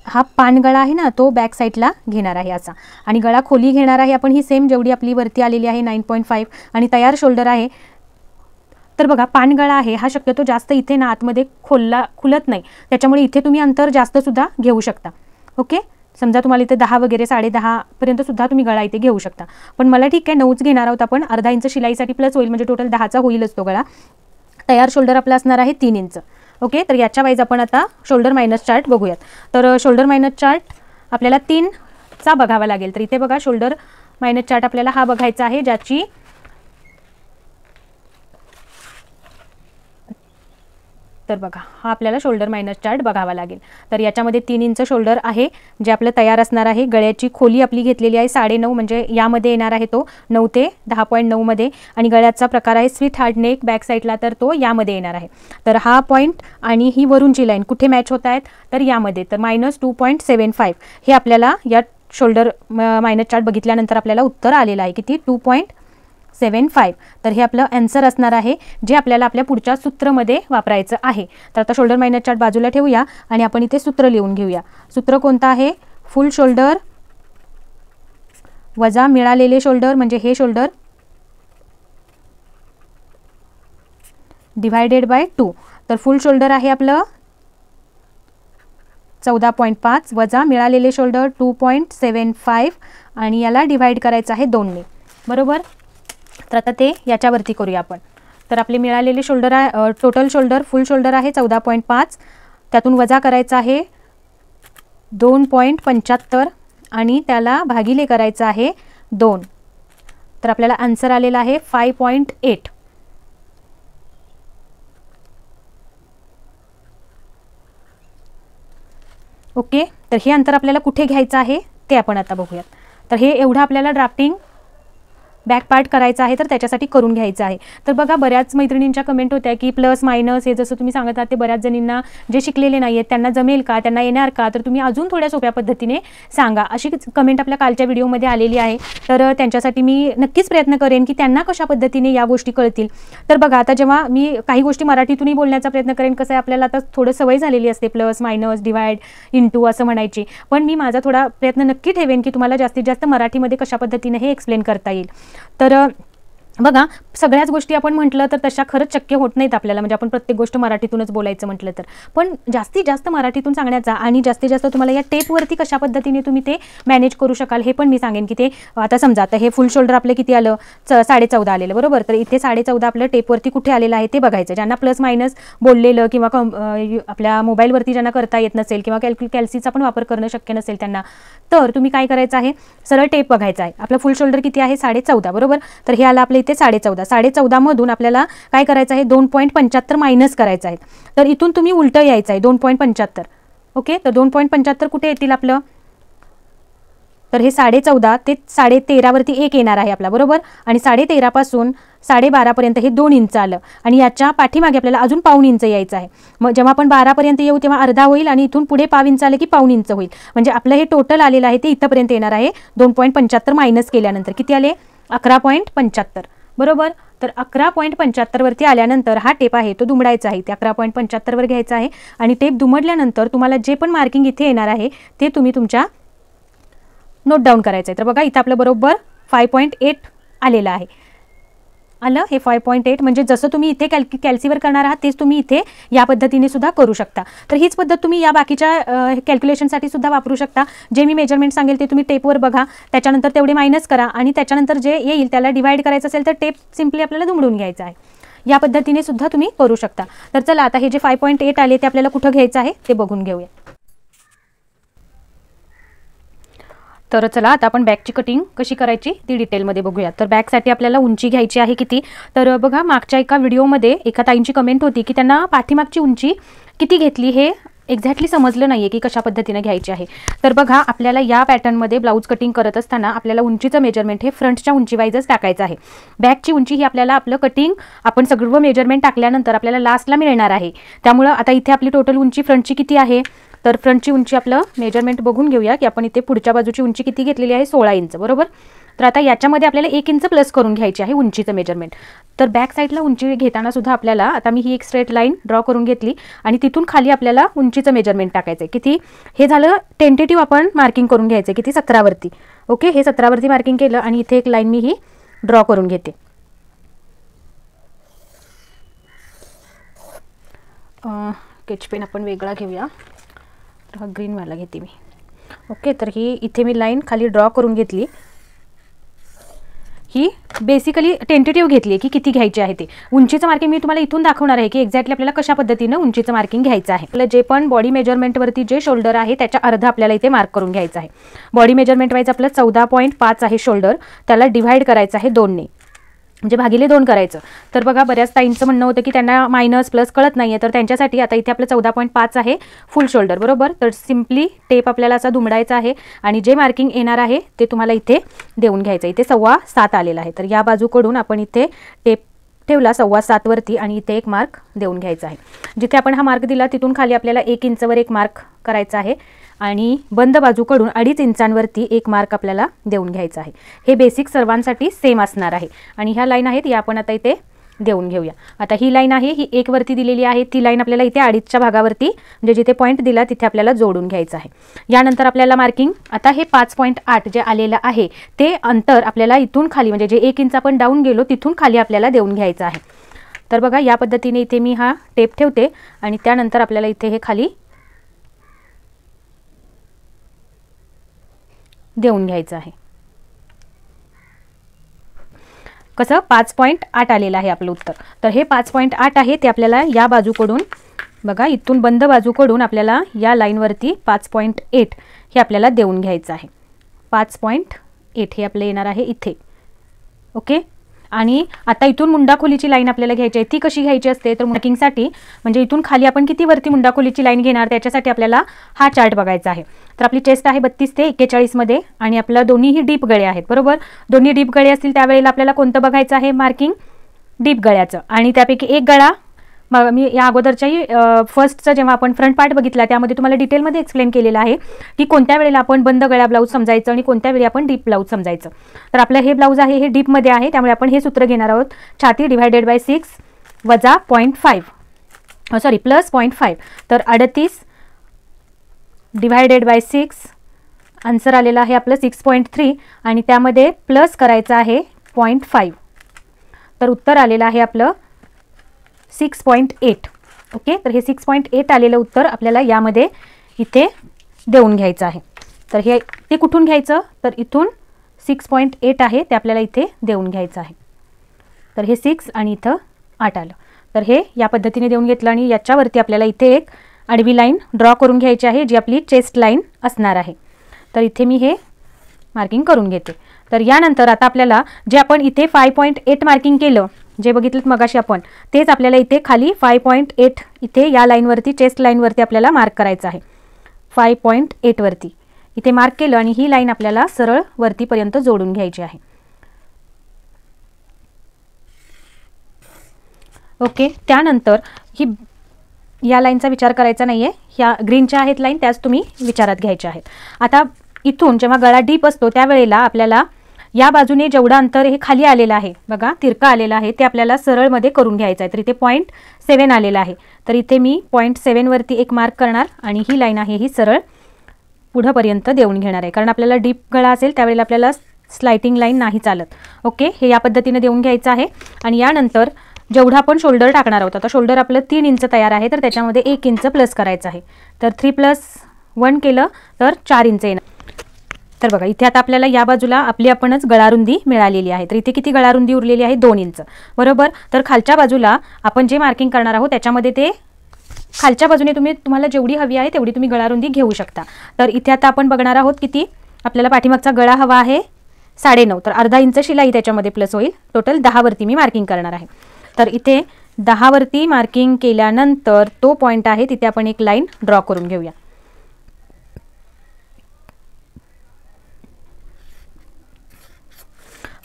[SPEAKER 1] हा पान गळा आहे ना तो बॅक साईडला घेणार आहे असा, आणि गळा खोली घेणार आहे आपण ही सेम जेवढी आपली वरती आलेली आहे 9.5, आणि तयार शोल्डर आहे. तर बघा, पानगळा आहे हा शक्यतो जास्त इथे ना आतमध्ये खुलत नाही, त्याच्यामुळे इथे तुम्ही अंतर जास्त सुद्धा घेऊ शकता. ओके, समजा तुम्हाला इथे 10 वगैरे 10.5 पर्यंत सुद्धा तुम्ही गळा इथे घेऊ शकता. पण मला ठीक आहे 9च घेणार आहोत आपण, अर्धा इंच शिलाईसाठी प्लस होईल, म्हणजे टोटल 10चा होईलच तो गळा. तयार शोल्डर आपला असणार आहे 3 इंच. ओके, तर याच्या वाईज आपण आता शोल्डर मायनस चार्ट बघूयात. तर शोल्डर मायनस चार्ट आपल्याला 3 चा बघावा लागेल. तर इथे बघा शोल्डर मायनस चार्ट आपल्याला हा बघायचा आहे, ज्याची तर बघा हा आपल्याला शोल्डर मायनस चार्ट बघावा लागेल. तर याच्यामध्ये 3 इंच शोल्डर आहे जे आपलं तयार असणार आहे. गळ्याची खोली आपली घेतलेली आहे 9.5, म्हणजे यामध्ये येणार आहे तो 9 ते 10.9 मध्ये, आणि गळ्याचा प्रकार आहे स्वीट हार्ट नेक बॅक साईडला, तर तो यामध्ये येणार आहे. तर हा पॉईंट आणि ही वरूनची लाईन कुठे मॅच होत आहेत, तर यामध्ये. तर -2.75 हे आपल्याला या शोल्डर मायनस चार्ट बघितल्यानंतर आपल्याला उत्तर आलेलं आहे. किती? 2.75. तर हे आपलं आन्सर असणार आहे, जे आपल्याला आपल्या पुढच्या सूत्रामध्ये वापरायचं आहे. तर आता शोल्डर मायनस चार्ट बाजूला ठेवूया आणि आपण इथे सूत्र लिहून घेऊया. सूत्र कोणतं आहे? फुल शोल्डर वजा मिळालेले शोल्डर, म्हणजे हे शोल्डर, डिवायडेड बाय 2. तर फुल शोल्डर आहे आपलं 14.5 वजा मिळालेले शोल्डर 2.75, आणि याला डिवाइड करायचं आहे 2 ने, बरोबर. तर आता ते याच्यावरती करूया आपण. तर आपले मिळालेले शोल्डर आहे, टोटल शोल्डर फुल शोल्डर आहे 14.5, त्यातून वजा करायचं आहे 2.75 आणि त्याला भागिले करायचं आहे 2. तर आपल्याला आन्सर आलेला आहे 5.8. ओके. तर हे अंतर आपल्याला कुठे घ्यायचं आहे ते आपण आता बघूयात. तर हे एवढं आपल्याला ड्राफ्टिंग बॅक पार्ट करायचा आहे, तर त्याच्यासाठी करून घ्यायचं आहे. तर बघा बऱ्याच मैत्रिणींच्या कमेंट होत्या की प्लस मायनस हे जसं तुम्ही सांगत आहात ते बऱ्याच जणींना जे शिकलेले नाही आहेत त्यांना जमेल का, त्यांना येणार का, तर तुम्ही अजून थोड्या सोप्या पद्धतीने सांगा, अशी कमेंट आपल्या कालच्या व्हिडिओमध्ये आलेली आहे. तर त्यांच्यासाठी मी नक्कीच प्रयत्न करेन की त्यांना कशा पद्धतीने या गोष्टी कळतील. तर बघा आता जेव्हा मी काही गोष्टी मराठीतूनही बोलण्याचा प्रयत्न करेन, कसं आहे आपल्याला आता थोडं सवय झालेली असते प्लस मायनस डिवाइड इंटू असं म्हणायची, पण मी माझा थोडा प्रयत्न नक्की ठेवेन की तुम्हाला जास्तीत जास्त मराठीमध्ये कशा पद्धतीने हे एक्सप्लेन करता येईल. तर बघा सगळ्याच गोष्टी आपण म्हटलं तर तशा खरंच शक्य होत नाहीत आपल्याला, म्हणजे आपण प्रत्येक गोष्ट मराठीतूनच बोलायचं म्हटलं तर, पण जास्तीत जास्त मराठीतून सांगण्याचा आणि जास्तीत जास्त तुम्हाला या टेपवरती कशा पद्धतीने तुम्ही ते मॅनेज करू शकाल हे पण मी सांगेन. की ते आता समजा आता हे फुल शोल्डर आपले किती आलं 14.5 आलेलं, बरोबर. तर इथे 14.5 आपलं टेपवरती कुठे आलेलं आहे ते बघायचं. ज्यांना प्लस मायनस बोललेलं किंवा आपल्या मोबाईलवरती ज्यांना करता येत नसेल किंवा कॅल्सीचा पण वापर करणं शक्य नसेल त्यांना, तर तुम्ही काय करायचं आहे, सरळ टेप बघायचा आहे. आपलं फुल शोल्डर किती आहे 14.5, बरोबर. तर हे आलं आपलं इथे 14.5 मधून आपल्याला काय करायचं आहे 2.75 मायनस करायचं आहे. तर इथून तुम्ही उलटं यायचं आहे 2.75. ओके. तर 2.75 कुठे येतील आपलं, तर हे 14.5 ते 13.5 वरती 1 येणार आहे आपला, बरोबर. आणि 13.5 पासून 12.5 पर्यंत हे 2 इंच आलं, आणि याच्या पाठीमागे आपल्याला अजून 1/2 इंच यायचं आहे. मग जेव्हा आपण 12 पर्यंत येऊ तेव्हा अर्धा होईल, आणि इथून पुढे 1/2 इंच आलं की 1/2 इंच होईल. म्हणजे आपलं हे टोटल आलेलं आहे ते इथपर्यंत येणार आहे. 2.75 मायनस केल्यानंतर किती आले 11.75, बरोबर. तर 11.75 वरती आल्यानंतर हा टेप आहे तो दुमडायचा आहे. ते 11.75 वर घ्यायचा आहे, आणि टेप दुमडल्यानंतर तुम्हाला जे पण मार्किंग इथे येणार आहे ते तुम्ही तुमच्या नोट डाऊन करायचं आहे. तर बघा इथं आपलं बरोबर 5.8 आलेलं आहे. आलं हे 5.8, म्हणजे जसं तुम्ही इथे कॅल्सीवर करणार आहात तेच तुम्ही इथे या पद्धतीने सुद्धा करू शकता. तर हीच पद्धत तुम्ही या बाकीच्या कॅल्क्युलेशनसाठी सुद्धा वापरू शकता. जे मी मेजरमेंट सांगेल ते तुम्ही टेपवर बघा, त्याच्यानंतर तेवढे मायनस करा, आणि त्याच्यानंतर जे येईल त्याला डिवाइड करायचं असेल तर टेप सिम्पली आपल्याला दुमडून घ्यायचा आहे. या पद्धतीने सुद्धा तुम्ही करू शकता. तर चला आता हे जे 5.8 आले ते आपल्याला कुठं घ्यायचं आहे ते बघून घेऊया. तर चला आता आपण बॅकची कटिंग कशी करायची ती डिटेलमध्ये बघूया. तर बॅकसाठी आपल्याला उंची घ्यायची आहे किती, तर बघा मागच्या एका व्हिडिओमध्ये एका ताईंची कमेंट होती की त्यांना पाठीमागची उंची किती घेतली हे एक्झॅक्टली समजलं नाही आहे की कशा पद्धतीने घ्यायची आहे. तर बघा आपल्याला या पॅटर्नमध्ये ब्लाऊज कटिंग करत असताना आपल्याला उंचीचं मेजरमेंट हे फ्रंटच्या उंचीवाईजच टाकायचं आहे. बॅकची उंची ही आपल्याला आपलं कटिंग आपण सगळं मेजरमेंट टाकल्यानंतर आपल्याला लास्टला मिळणार आहे. त्यामुळं आता इथे आपली टोटल उंची फ्रंटची किती आहे, तर फ्रंटची उंची आपलं मेजरमेंट बघून घेऊया की आपण इथे पुढच्या बाजूची उंची किती घेतलेली आहे 16 इंच, बरोबर. तर आता याच्यामध्ये आपल्याला 1 इंच प्लस करून घ्यायची आहे उंचीचं मेजरमेंट. तर बॅक साईडला उंची घेताना सुद्धा आपल्याला आता मी ही एक स्ट्रेट लाईन ड्रॉ करून घेतली, आणि तिथून खाली आपल्याला उंचीचं मेजरमेंट टाकायचं आहे. किती हे झालं टेंटेटिव्ह आपण मार्किंग करून घ्यायचं आहे, किती 17 वरती. ओके. हे 17 वरती मार्किंग केलं, आणि इथे एक लाईन मी ही ड्रॉ करून घेते. स्केच पेन आपण वेगळा घेऊया, तर हा ग्रीनवाला घेते मी. ओके. तर ही इथे मी लाईन खाली ड्रॉ करून घेतली. ही बेसिकली टेंटेटिव्ह घेतली आहे की किती घ्यायची आहे ते. उंचीचं मार्किंग मी तुम्हाला इथून दाखवणार आहे की एक्झॅक्टली आपल्याला कशा पद्धतीनं उंचीचं मार्किंग घ्यायचं आहे. आपलं जे पण बॉडी मेजरमेंटवरती जे शोल्डर आहे त्याच्या अर्ध आपल्याला इथे मार्क करून घ्यायचं आहे. बॉडी मेजरमेंट वाईज आपलं 14.5 आहे शोल्डर, त्याला डिव्हाइड करायचं आहे 2 ने, म्हणजे भागिले 2 करायचं. तर बघा बऱ्याच ताईंचं म्हणणं होतं की त्यांना मायनस प्लस कळत नाही आहे, तर त्यांच्यासाठी आता इथे आपलं 14.5 आहे फुल शोल्डर बरोबर. तर सिम्पली टेप आपल्याला असा दुमडायचा आहे आणि जे मार्किंग येणार आहे ते तुम्हाला इथे देऊन घ्यायचं. इथे 7.25 आलेला आहे, तर या बाजूकडून आपण इथे टेप ठेवला 7.25 वरती आणि इथे एक मार्क देऊन घ्यायचा आहे. जिथे आपण हा मार्क दिला तिथून खाली आपल्याला 1 इंचवर एक मार्क करायचा आहे आणि बंद बाजूकडून 2.5 इंचांवरती एक मार्क आपल्याला देऊन घ्यायचा आहे. हे बेसिक सर्वांसाठी सेम असणार आहे आणि ह्या लाईन आहेत या आपण आता इथे देऊन घेऊया. आता ही लाईन आहे ही 1 वरती दिलेली आहे, ती लाईन आपल्याला इथे 2.5च्या भागावरती म्हणजे जिथे पॉईंट दिला तिथे आपल्याला जोडून घ्यायचं आहे. यानंतर आपल्याला मार्किंग आता हे 5.8 जे आलेलं आहे ते अंतर आपल्याला इथून खाली म्हणजे जे 1 इंच आपण डाऊन गेलो तिथून खाली आपल्याला देऊन घ्यायचं आहे. तर बघा या पद्धतीने इथे मी हा टेप ठेवते आणि त्यानंतर आपल्याला इथे हे खाली देऊन घ्यायचं आहे. कसं 5.8 आलेलं आहे आपलं उत्तर. तर हे 5.8 आहे ते आपल्याला या बाजूकडून बघा इथून बंद बाजूकडून आपल्याला या लाईनवरती 5.8 हे आपल्याला देऊन घ्यायचं आहे. 5.8 हे आपलं येणार आहे इथे. ओके. आणि आता इथून मुंडाखोलीची लाईन आपल्याला घ्यायची आहे. ती कशी घ्यायची असते तर मार्किंगसाठी म्हणजे इथून खाली आपण किती वरती मुंडाखोलीची लाईन घेणार त्याच्यासाठी आपल्याला हा चार्ट बघायचा आहे. तर आपली चेस्ट आहे 32 ते 41 मध्ये आणि आपल्याला दोन्हीही डीप गळे आहेत बरोबर. दोन्ही डीप गळे असतील त्यावेळेला आपल्याला कोणतं बघायचं आहे मार्किंग डीप गळ्याचं. आणि त्यापैकी एक गळा मी या अगोदरच्याही फर्स्टचा जेव्हा आपण फ्रंट पार्ट बघितला त्यामध्ये तुम्हाला डिटेलमध्ये एक्सप्लेन केलेलं आहे की कोणत्या वेळेला आपण बंद गळा ब्लाऊज समजायचं आणि कोणत्या वेळी आपण डीप ब्लाऊज समजायचं. तर आपलं हे ब्लाऊज आहे हे डीपमध्ये आहे त्यामुळे आपण हे सूत्र घेणार आहोत. छाती डिवायडेड बाय 6 वजा 0.5 सॉरी प्लस 0.5 तर 38 डिवायडेड बाय 6 आन्सर आलेला आहे आपलं 6.3 आणि त्यामध्ये प्लस करायचं आहे 0.5 तर उत्तर आलेलं आहे आपलं 6.8. ओके. तर हे 6.8 आलेलं उत्तर आपल्याला यामध्ये इथे देऊन घ्यायचं आहे. तर हे ते कुठून घ्यायचं तर इथून 6.8 आहे ते आपल्याला इथे देऊन घ्यायचं आहे. तर हे 6 आणि इथं 8 आलं. तर हे या पद्धतीने देऊन घेतलं आणि याच्यावरती आपल्याला इथे एक आडवी लाईन ड्रॉ करून घ्यायची आहे जी आपली चेस्ट लाईन असणार आहे. तर इथे मी हे मार्किंग करून घेते. तर यानंतर आता आपल्याला जे आपण इथे 5.8 मार्किंग केलं जे बघितलं मगाशी आपण तेच आपल्याला इथे खाली 5.8 इथे या लाईनवरती चेस्ट लाईनवरती आपल्याला मार्क करायचं आहे. 5.8 वरती इथे मार्क केलं आणि ही लाईन आपल्याला सरळ वरतीपर्यंत जोडून घ्यायची आहे. ओके. त्यानंतर ही या लाईनचा विचार करायचा नाही आहे, ह्या ग्रीनच्या आहेत लाईन त्याच तुम्ही विचारात घ्यायच्या आहेत. आता इथून जेव्हा गळा डीप असतो त्यावेळेला आपल्याला या बाजूने जेवढं अंतर हे खाली आलेलं आहे बघा तिरका आलेला आहे ते आपल्याला सरळमध्ये करून घ्यायचं आहे. तर इथे 0.7 आलेला आहे तर इथे मी 0.7 वरती एक मार्क करणार आणि ही लाईन आहे ही सरळ पुढंपर्यंत देऊन घेणार आहे कारण आपल्याला डीप गळा असेल त्यावेळेला आपल्याला स्लाइटिंग लाईन नाही चालत. ओके. हे या पद्धतीने देऊन घ्यायचं आहे आणि यानंतर जेवढं आपण शोल्डर टाकणार आहोत आता शोल्डर आपलं 3 इंच तयार आहे तर त्याच्यामध्ये 1 इंच प्लस करायचं आहे. तर 3 + 1 केलं तर 4 इंच येणार. तर बघा इथे आता आपल्याला या बाजूला आपली आपणच गळारुंदी मिळालेली आहे. तर इथे किती गळारुंदी उरलेली आहे 2 इंच बरोबर. तर खालच्या बाजूला आपण जे मार्किंग करणार आहोत त्याच्यामध्ये ते खालच्या बाजूने तुम्हाला जेवढी हवी आहे तेवढी तुम्ही गळारुंदी घेऊ शकता. तर इथे आता आपण बघणार आहोत किती आपल्याला पाठीमागचा गळा हवा आहे 9.5 तर अर्धा इंच शिलाई त्याच्यामध्ये प्लस होईल. टोटल 10 वरती मी मार्किंग करणार आहे. तर इथे 10 वरती मार्किंग केल्यानंतर तो पॉईंट आहे तिथे आपण एक लाईन ड्रॉ करून घेऊया.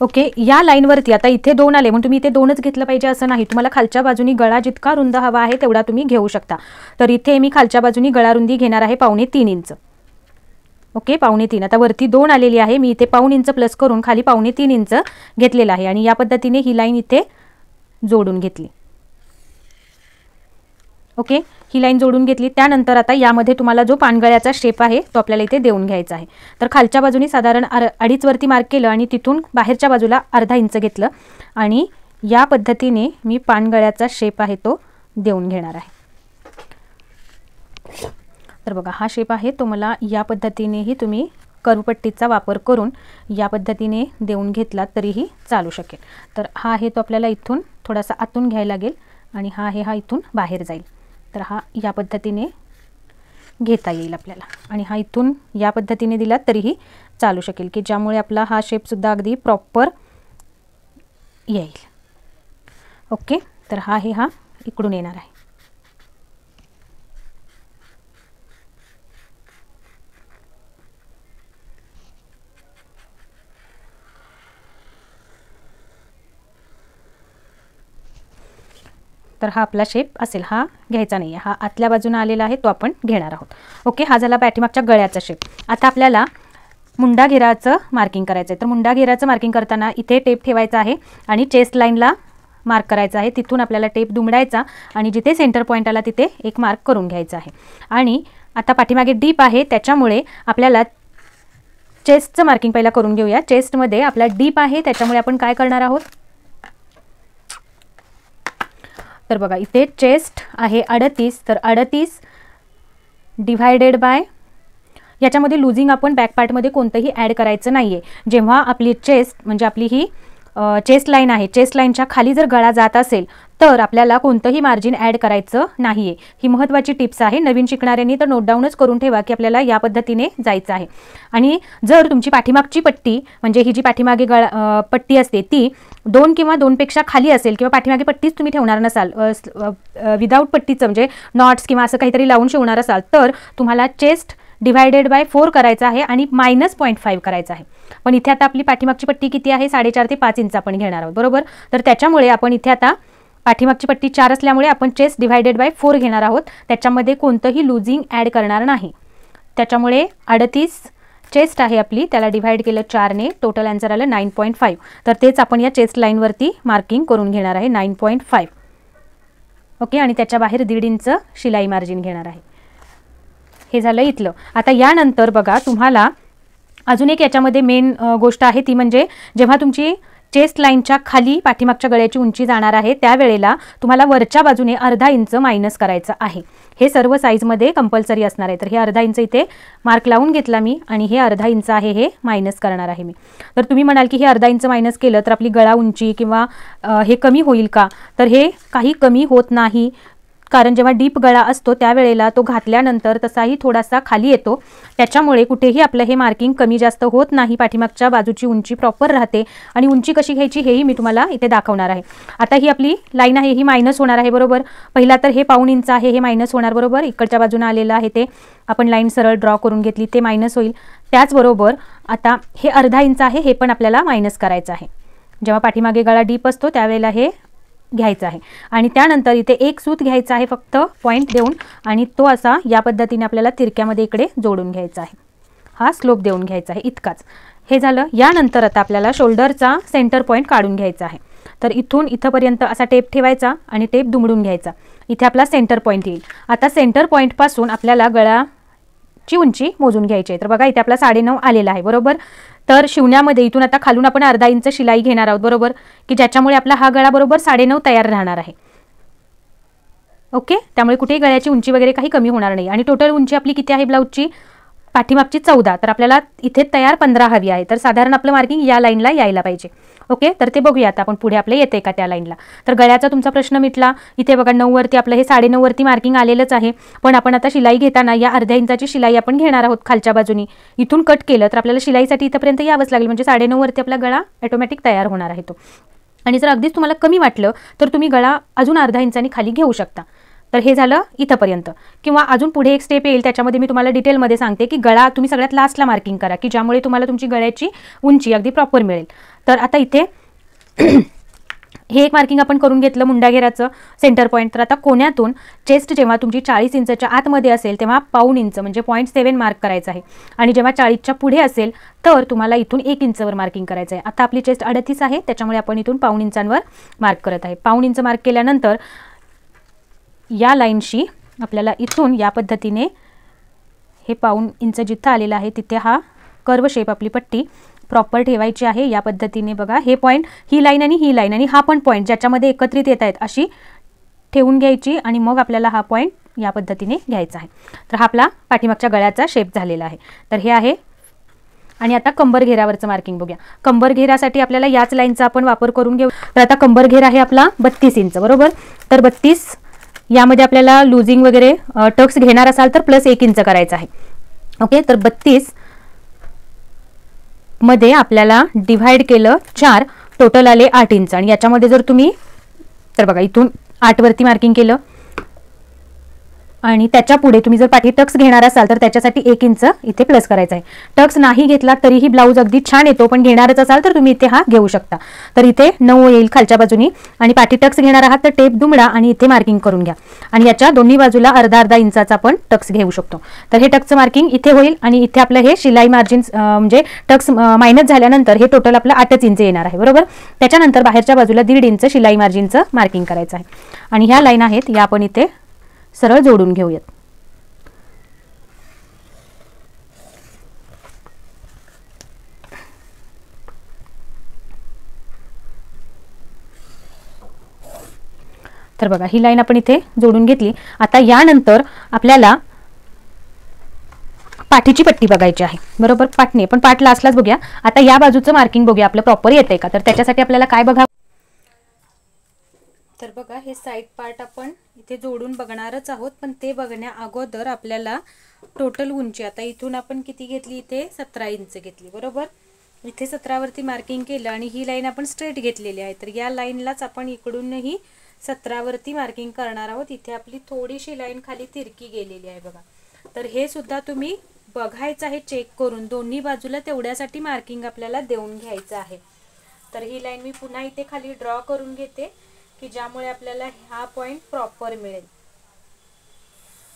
[SPEAKER 1] ओके. या लाईनवरती आता इथे 2 आले म्हणून तुम्ही इथे 2च घेतलं पाहिजे असं नाही. तुम्हाला खालच्या बाजूनी गळा जितका रुंद हवा आहे तेवढा तुम्ही घेऊ शकता. तर इथे मी खालच्या बाजूनी गळा रुंदी घेणार आहे 2.25 इंच. ओके. 2.25. आता वरती 2 आलेली आहे मी इथे 1.5 इंच प्लस करून खाली 2.25 इंच घेतलेला आहे आणि या पद्धतीने ही लाईन इथे जोडून घेतली. ओके. ही लाईन जोडून घेतली. त्यानंतर आता यामध्ये तुम्हाला जो पानगळ्याचा शेप आहे तो आपल्याला इथे देऊन घ्यायचा आहे. तर खालच्या बाजूनी साधारण 2.5 वरती मार्क केलं आणि तिथून बाहेरच्या बाजूला अर्धा इंच घेतलं आणि या पद्धतीने मी पानगळ्याचा शेप आहे तो देऊन घेणार आहे. तर बघा हा शेप आहे तो मला या पद्धतीनेही तुम्ही कर्वपट्टीचा वापर करून या पद्धतीने देऊन घेतला तरीही चालू शकेल. तर हा आहे तो आपल्याला इथून थोडासा आतून घ्यायला लागेल आणि हा आहे हा इथून बाहेर जाईल. तर हा या पद्धतीने घेता येईल आपल्याला आणि हा इथून या पद्धतीने दिला तरीही चालू शकेल की ज्यामुळे आपला हा शेपसुद्धा अगदी प्रॉपर येईल. ओके, तर हा आहे हा इकडून येणार आहे. तर हा आपला शेप असेल, हा घ्यायचा नाही आहे, हा आतल्या बाजूने आलेला आहे तो आपण घेणार आहोत. ओके, हा झाला पाठीमागच्या गळ्याचा शेप. आता आपल्याला मुंडा घेराचं मार्किंग करायचं आहे. तर मुंडा घेराचं मार्किंग करताना इथे टेप ठेवायचा आहे आणि चेस्ट लाईनला मार्क करायचा आहे. तिथून आपल्याला टेप दुमडायचा आणि जिथे सेंटर पॉईंट आला तिथे एक मार्क करून घ्यायचा आहे. आणि आता पाठीमागे डीप आहे त्याच्यामुळे आपल्याला चेस्टचं मार्किंग पहिला करून घेऊया. चेस्टमध्ये आपला डीप आहे त्याच्यामुळे आपण काय करणार आहोत, तर बघा इथे चेस्ट आहे 38, तर 38 डिवायडेड बाय, याच्यामध्ये लुझिंग आपण बॅक पार्टमध्ये कोणतंही ॲड करायचं नाही आहे. जेव्हा आपली चेस्ट म्हणजे आपली ही चेस्ट लाईन आहे, चेस्ट लाईनच्या खाली जर गळा जात असेल तर आपल्याला कोणतंही मार्जिन ॲड करायचं नाही आहे. ही महत्त्वाची टिप्स आहे. नवीन शिकणाऱ्यांनी तर नोट डाऊनच करून ठेवा की आपल्याला या पद्धतीने जायचं आहे. आणि जर तुमची पाठीमागची पट्टी म्हणजे ही जी पाठीमागे पट्टी असते ती 2 किंवा 2पेक्षा खाली असेल किंवा पाठीमागे पट्टीच तुम्ही ठेवणार नसाल, विदाऊट पट्टीचं म्हणजे नॉट्स किंवा असं काहीतरी लावून शिवणार असाल तर तुम्हाला चेस्ट डिवायडेड बाय 4 करायचा आहे आणि -0.5 करायचा आहे. पण इथे आता आपली पाठीमागची पट्टी किती आहे, 4.5 ते 5 इंच आपण घेणार आहोत, बरोबर. तर त्याच्यामुळे आपण इथे आता पाठीमागची पट्टी 4 असल्यामुळे आपण चेस्ट डिवायडेड बाय 4 घेणार आहोत. त्याच्यामध्ये कोणतंही लुझिंग ॲड करणार नाही. त्याच्यामुळे 38 चेस्ट आहे आपली, त्याला डिवाइड केलं 4ने, टोटल आन्सर आलं 9.5. तर तेच आपण या चेस्ट लाईनवरती मार्किंग करून घेणार आहे 9.5. ओके, आणि त्याच्या बाहेर 1.5 इंच शिलाई मार्जिन घेणार आहे. हे झालं इथलं. आता यानंतर बघा तुम्हाला अजून एक याच्यामध्ये मेन गोष्ट आहे ती म्हणजे जेव्हा तुमची चेस्ट लाईनच्या खाली पाठीमागच्या गळ्याची उंची जाणार आहे त्यावेळेला तुम्हाला वरच्या बाजूने अर्धा इंच मायनस करायचं आहे. हे सर्व साईजमध्ये कंपल्सरी असणार आहे. तर हे अर्धा इंच इथे मार्क लावून घेतला मी आणि हे अर्धा इंच आहे हे मायनस करणार आहे मी. तर तुम्ही म्हणाल की हे अर्धा इंच मायनस केलं तर आपली गळा उंची किंवा हे कमी होईल का, तर हे काही कमी होत नाही. कारण जेव्हा डीप गळा असतो त्यावेळेला तो घातल्यानंतर तसाही थोडासा खाली येतो, त्याच्यामुळे कुठेही आपलं हे मार्किंग कमी जास्त होत नाही. पाठीमागच्या बाजूची उंची प्रॉपर राहते. आणि उंची कशी घ्यायची हेही मी तुम्हाला इथे दाखवणार आहे. आता ही आपली लाईन आहे ही मायनस होणार आहे, बरोबर. पहिला तर हे 1.5 इंच आहे हे मायनस होणार, बरोबर. इकडच्या बाजूने आलेलं आहे ते आपण लाईन सरळ ड्रॉ करून घेतली ते मायनस होईल. त्याचबरोबर आता हे अर्धा इंच आहे हे पण आपल्याला मायनस करायचं आहे. जेव्हा पाठीमागे गळा डीप असतो त्यावेळेला हे घ्यायचा आहे. आणि त्यानंतर इथे एक सूत घ्यायचा आहे फक्त पॉईंट देऊन आणि तो असा या पद्धतीने आपल्याला तिरक्यामध्ये इकडे जोडून घ्यायचा आहे. हा स्लोप देऊन घ्यायचा आहे इतकाच. हे झालं. यानंतर आता आपल्याला शोल्डरचा सेंटर पॉईंट काढून घ्यायचा आहे. तर इथून इथंपर्यंत असा टेप ठेवायचा आणि टेप दुमडून घ्यायचा. इथे आपला सेंटर पॉईंट येईल. आता सेंटर पॉईंटपासून आपल्याला गळाची उंची मोजून घ्यायची आहे. तर बघा इथे आपला 9.5 आलेला आहे, बरोबर. तर शिवण्यामध्ये इथून आता खालून आपण अर्धा इंच शिलाई घेणार आहोत, बरोबर, की ज्याच्यामुळे आपला हा गळा बरोबर 9.5 तयार राहणार आहे. ओके, त्यामुळे कुठेही गळ्याची उंची वगैरे काही कमी होणार नाही. आणि टोटल उंची आपली किती आहे ब्लाऊजची, पाठीमागची 14, तर आपल्याला इथे तयार 15 हवी आहे. तर साधारण आपलं मार्किंग या लाईनला यायला पाहिजे. ओके, तर ते बघूया आता आपण पुढे आपलं येते का त्या लाईनला. तर गळ्याचा तुमचा प्रश्न मिटला. इथे बघा 9 वरती आपलं हे 9.5 वरती मार्किंग आलेलंच आहे. पण आपण आता शिलाई घेताना या अर्ध्या इंचाची शिलाई आपण घेणार आहोत खालच्या बाजूनी. इथून कट केलं तर आपल्याला शिलाईसाठी इथपर्यंत यावंच लागेल, म्हणजे 9.5 वरती आपला गळा ऑटोमॅटिक तयार होणार आहे तो. आणि जर अगदीच तुम्हाला कमी वाटलं तर तुम्ही गळा अजून अर्धा इंचानी खाली घेऊ शकता. तर हे झालं इथंपर्यंत. किंवा अजून पुढे एक स्टेप येईल त्याच्यामध्ये मी तुम्हाला डिटेलमध्ये सांगते की गळा तुम्ही सगळ्यात लास्टला मार्किंग करा की ज्यामुळे तुम्हाला तुमची गळ्याची उंची अगदी प्रॉपर मिळेल. तर आता इथे हे एक मार्किंग आपण करून घेतलं मुंडाघेराचं सेंटर पॉईंट. तर आता कोण्यातून चेस्ट जेव्हा तुमची 40 इंचच्या आतमध्ये असेल तेव्हा 1.5 इंच म्हणजे 0.7 मार्क करायचं आहे. आणि जेव्हा 40च्या पुढे असेल तर तुम्हाला इथून 1 इंचवर मार्किंग करायचं आहे. आता आपली चेस्ट 38 आहे त्याच्यामुळे आपण इथून 1.5 इंचांवर मार्क करत आहे. 1.5 इंच मार्क केल्यानंतर या लाईनशी आपल्याला इथून या पद्धतीने हे 1.5 इंच जिथं आलेलं आहे तिथे हा कर्व शेप आपली पट्टी प्रॉपर ठेवायची आहे. या पद्धतीने बघा हे पॉईंट, ही लाईन आणि हा पण पॉईंट ज्याच्यामध्ये एकत्रित येत आहेत अशी ठेवून घ्यायची आणि मग आपल्याला हा पॉईंट या पद्धतीने घ्यायचा आहे. तर हा आपला पाठीमागच्या गळ्याचा शेप झालेला आहे. तर हे आहे आणि आता कंबर घेरावरचं मार्किंग बघूया. कंबर घेरासाठी आपल्याला याच लाईनचा आपण वापर करून घेऊ. तर आता कंबर घेरा आहे आपला 32 इंच, बरोबर. तर 32 यामध्ये आपल्याला लुजिंग वगैरे टक्स घेणार असाल तर प्लस 1 इंच करायचं आहे. ओके, तर 32 मध्ये आपल्याला डिव्हाइड केलं 4, टोटल आले 8 इंच. आणि याच्यामध्ये जर तुम्ही तर बघा इथून 8 वरती मार्किंग केलं आणि त्याच्या पुढे तुम्ही जर पाठी टक्स घेणार असाल तर त्याच्यासाठी 1 इंच इथे प्लस करायचा आहे. टक्स नाही घेतला तरीही ब्लाऊज अगदी छान येतो, पण घेणारच असाल तर तुम्ही इथे हा घेऊ शकता. तर इथे 9 येईल खालच्या बाजूनी आणि पाठी टक्स घेणार आहात तर टेप दुमडा आणि इथे मार्किंग करून घ्या. आणि याच्या दोन्ही बाजूला अर्धा इंचाचा आपण टक्स घेऊ शकतो. तर हे टक्सचं मार्किंग इथे होईल आणि इथे आपलं हे शिलाई मार्जिन म्हणजे टक्स मायनस झाल्यानंतर हे टोटल आपलं 8 इंच येणार आहे, बरोबर. त्याच्यानंतर बाहेरच्या बाजूला 1.5 इंच शिलाई मार्जिनचं मार्किंग करायचं आहे. आणि ह्या लाईन आहेत या आपण इथे सरळ जोडून घेऊयात. तर बघा ही लाईन आपण इथे जोडून घेतली. आता यानंतर आपल्याला पाठीची पट्टी बघायची आहे, बरोबर. पाटणे पण पाठ लास्टलाच बघूया. आता या बाजूचं मार्किंग बघूया आपलं प्रॉपर येतंय का. तर त्याच्यासाठी आपल्याला काय बघा, तर बघा हे साइड पार्ट आपण इथे जोडून बघणारच आहोत, पण ते बघण्या अगोदर आपल्याला टोटल उंची आता इथून आपण किती घेतली, इथे 17 इंच घेतली, बरोबर. इथे 17 वरती मार्किंग केलं आणि ही लाईन आपण स्ट्रेट घेतलेली आहे. तर या लाईनलाच आपण इकडूनही 17 वरती मार्किंग करणार आहोत. इथे आपली थोडीशी लाईन खाली तिरकी गेलेली आहे बघा. तर हे सुद्धा तुम्ही बघायचं आहे चेक करून, दोन्ही बाजूला तेवढ्यासाठी मार्किंग आपल्याला देऊन घ्यायचं आहे. तर ही लाईन मी पुन्हा इथे खाली ड्रॉ करून घेते की ज्यामुळे आपल्याला हा पॉइंट प्रॉपर मिळेल.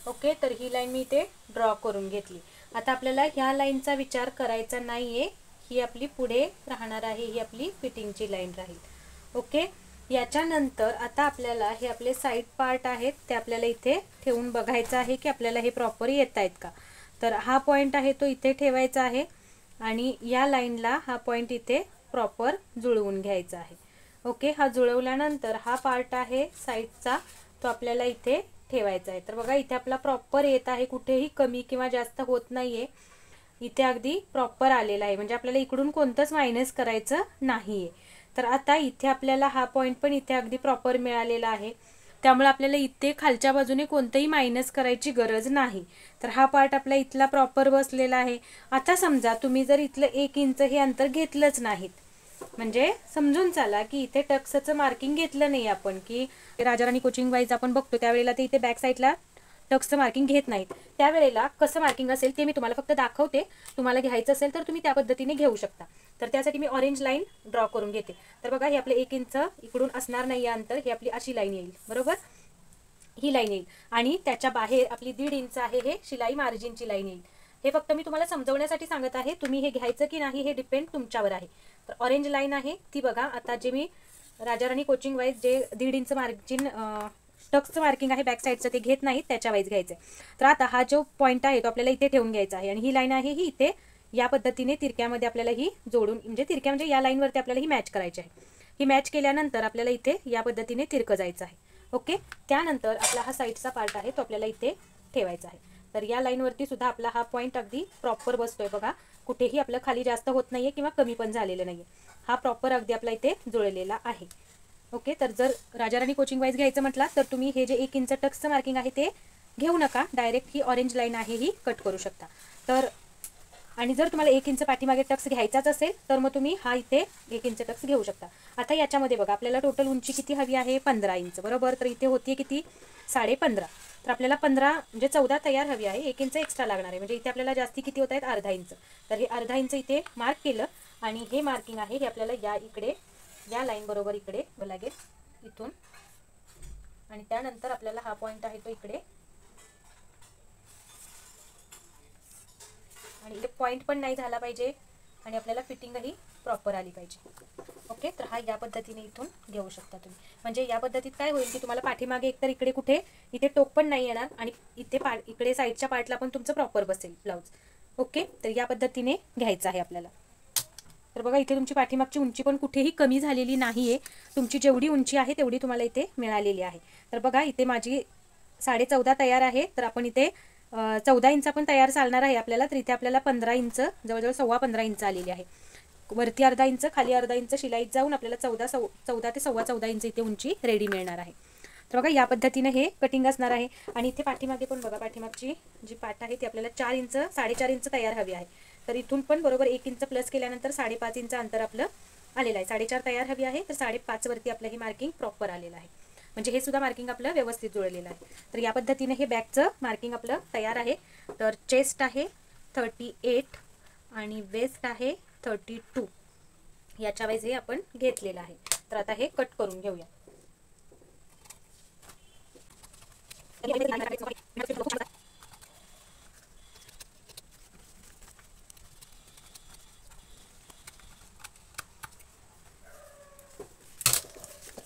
[SPEAKER 1] ओके, तर ही लाईन मी इथे ड्रॉ करून घेतली. आता आपल्याला ह्या लाईनचा विचार करायचा नाहीये, ही आपली पुढे राहणार आहे, ही आपली फिटिंगची लाईन राहील. ओके, याच्यानंतर आता आपल्याला हे आपले साइड पार्ट आहेत ते आपल्याला इथे ठेवून बघायचं आहे की आपल्याला हे प्रॉपर येत आहेत का. तर हा पॉइंट आहे तो इथे ठेवायचा आहे आणि या लाईनला हा पॉइंट इथे प्रॉपर जुळवून घ्यायचा आहे. ओके, हा जुळवल्यानंतर हा पार्ट आहे साइडचा तो आपल्याला इथे ठेवायचा आहे. तर बघा इथे आपला प्रॉपर येत आहे, कुठेही कमी किंवा जास्त होत नाहीये, इथे अगदी प्रॉपर आलेला आहे. म्हणजे आपल्याला इकडून कोणतंच मायनस करायचं नाहीये. तर आता इथे आपल्याला हा पॉइंट पण इथे अगदी प्रॉपर मिळालेला आहे, त्यामुळे आपल्याला इथे खालच्या बाजूने कोणतेही मायनस करायची गरज नाही. तर हा पार्ट आपला इथला प्रॉपर बसलेला आहे. आता समजा तुम्ही जर इथलं 1 इंच हे अंतर घेतलंच नाहीत, म्हणजे समजून चाला की इथे टक्सचं मार्किंग घेतलं नाही आपण, की राजाराणी कोचिंग वाईज आपण बघतो त्यावेळेला ते इथे बॅक साईडला टक्सचं मार्किंग घेत नाहीत. त्यावेळेला कसं मार्किंग असेल ते मी तुम्हाला फक्त दाखवते, तुम्हाला घ्यायचं असेल तर तुम्ही त्या पद्धतीने घेऊ शकता. तर त्यासाठी मी ऑरेंज लाईन ड्रॉ करून घेते. तर बघा हे आपलं 1 इंच इकडून असणार नाही अंतर, ही आपली अशी लाईन येईल, बरोबर. ही लाईन येईल आणि त्याच्या बाहेर आपली 1.5 इंच आहे हे शिलाई मार्जिनची लाईन येईल. हे फक्त मी तुम्हाला समजवण्यासाठी सांगत आहे, तुम्ही हे घ्यायचं की नाही हे डिपेंड तुमच्यावर आहे. तर ऑरेंज लाईन आहे ती बघा. आता जे मी राजाराणी कोचिंग वाईज जे 1.5 इंच मार्जिन टक्सचं मार्किंग आहे बॅक साईडचं ते घेत नाही, त्याच्या वाईज घ्यायचं आहे. तर आता हा जो पॉईंट आहे तो आपल्याला इथे ठेवून घ्यायचा आहे आणि ही लाईन आहे ही इथे या पद्धतीने तिरक्यामध्ये आपल्याला ही जोडून, म्हणजे तिरक्या म्हणजे या लाईनवरती आपल्याला ही मॅच करायची आहे. ही मॅच केल्यानंतर आपल्याला इथे या पद्धतीने तिरकं जायचं आहे. ओके, त्यानंतर आपला हा साईडचा पार्ट आहे तो आपल्याला इथे ठेवायचा आहे. तर या लाईनवरती सुद्धा आपला हा पॉईंट अगदी प्रॉपर बसतोय बघा, कुठेही आपलं खाली जास्त होत नाहीये किंवा कमी पण झालेलं नाहीये, हा प्रॉपर अगदी आपला इथे जुळलेला आहे. ओके, तर जर राजाराणी कोचिंग वाईज घ्यायचं म्हटलं तर तुम्ही हे जे 1 इंच टक्सचं मार्किंग आहे ते घेऊ नका, डायरेक्ट ही ऑरेंज लाईन आहे ही कट करू शकता. तर आणि जर तुम्हाला 1 इंच पाठीमागे टक्स घ्यायचाच असेल तर मग तुम्ही हा इथे 1 इंच टक्स घेऊ शकता. आता याच्यामध्ये बघा आपल्याला टोटल उंची किती हवी आहे, 15 इंच, बरोबर. तर इथे होती किती, 15.5. तर आपल्याला 15 म्हणजे 14 तयार हवी आहे, 1 इंच एक्स्ट्रा लागणार आहे. म्हणजे इथे आपल्याला जास्ती किती होत आहेत, अर्धा इंच. तर हे अर्धा इंच इथे मार्क केलं आणि हे मार्किंग आहे हे आपल्याला या इकडे या लाईन बरोबर इकडे लागेल इथून, आणि त्यानंतर आपल्याला हा पॉइंट आहे तो इकडे, आणि इथे पॉइंट पण नाही झाला पाहिजे आणि आपल्याला फिटिंगही प्रॉपर आली पाहिजे. ओके, तर हा या पद्धतीने इथून घेऊ शकता तुम्ही. म्हणजे या पद्धतीत काय होईल की तुम्हाला पाठीमागे एकतर इकडे कुठे इथे टोक पण नाही येणार आणि इथे इकडे साईडच्या पार्टला पण तुमचं प्रॉपर बसेल ब्लाउज. ओके, तर या पद्धतीने घ्यायचं आहे आपल्याला. तर बघा इथे तुमची पाठीमागची उंची पण कुठेही कमी झालेली नाहीये, तुमची जेवढी उंची आहे तेवढी तुम्हाला इथे मिळालेली आहे. तर बघा इथे माझी 14.5 तयार आहे. तर आपण इथे 14 इंच पण तयार चालणार आहे आपल्याला, तर इथे आपल्याला 15 इंच, जवळजवळ 15.25 इंच आलेली आहे. वरती अर्धा इंच खाली अर्धा इंच शिलाईत जाऊन आपल्याला 14 ते 14.25 इंच इथे उंची रेडी मिळणार आहे. तर बघा या पद्धतीने हे कटिंग असणार आहे. आणि इथे पाठीमागे पण बघा, पाठीमागची जी पाट आहे ती आपल्याला 4 इंच 4.5 इंच तयार हवी आहे. तर इथून पण बरोबर 1 इंच प्लस केल्यानंतर 5.5 इंच अंतर आपलं आलेलं आहे. 4.5 तयार हवी आहे, तर 5.5 वरती आपलं हे मार्किंग प्रॉपर आलेलं आहे. म्हणजे हे सुद्धा मार्किंग आपलं व्यवस्थित जुळलेलं आहे. तर या पद्धतीने हे बॅकचं मार्किंग आपलं तयार आहे. तर चेस्ट आहे 38 आणि वेस्ट आहे 32, याच्या वेळेस हे आपण घेतलेलं आहे. तर आता हे कट करून घेऊया.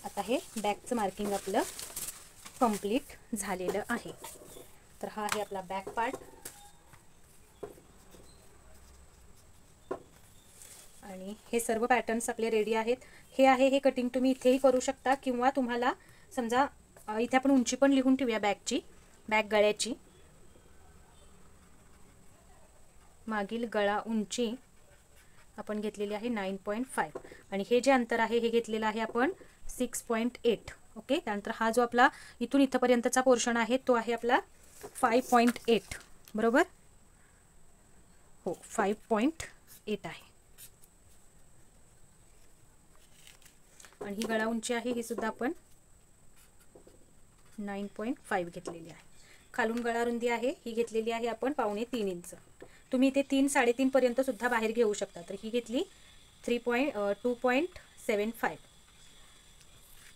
[SPEAKER 1] आता हे बॅकचं मार्किंग आपलं कंप्लीट झालेलं आहे. तर हा आहे आपला बॅक पार्ट. आणि हे सर्व पॅटर्न्स आपले रेडी आहेत. हे आहे हे कटिंग तुम्ही इथेही करू शकता, किंवा तुम्हाला समजा इथे आपण उंची पण लिहून ठेवूया बॅकची. बॅक गळ्याची मागील गळा उंची आपण घेतलेली आहे 9.5 आणि हे जे अंतर आहे हे घेतलेलं आहे आपण 6.8. ओके, त्यानंतर हा जो आपला इथून इथपर्यंतचा पोर्शन आहे तो आहे आपला 5.8. बरोबर, हो 5.8 आहे. आणि ही गळा उंची आहे ही सुद्धा आपण 9.5 घेतलेली आहे. खालून गळा रुंदी आहे ही घेतलेली आहे आपण 2.25 इंच. तुम्ही इथे 3 साडेतीन पर्यंत सुद्धा बाहेर घेऊ शकता. तर ही घेतली 2.75.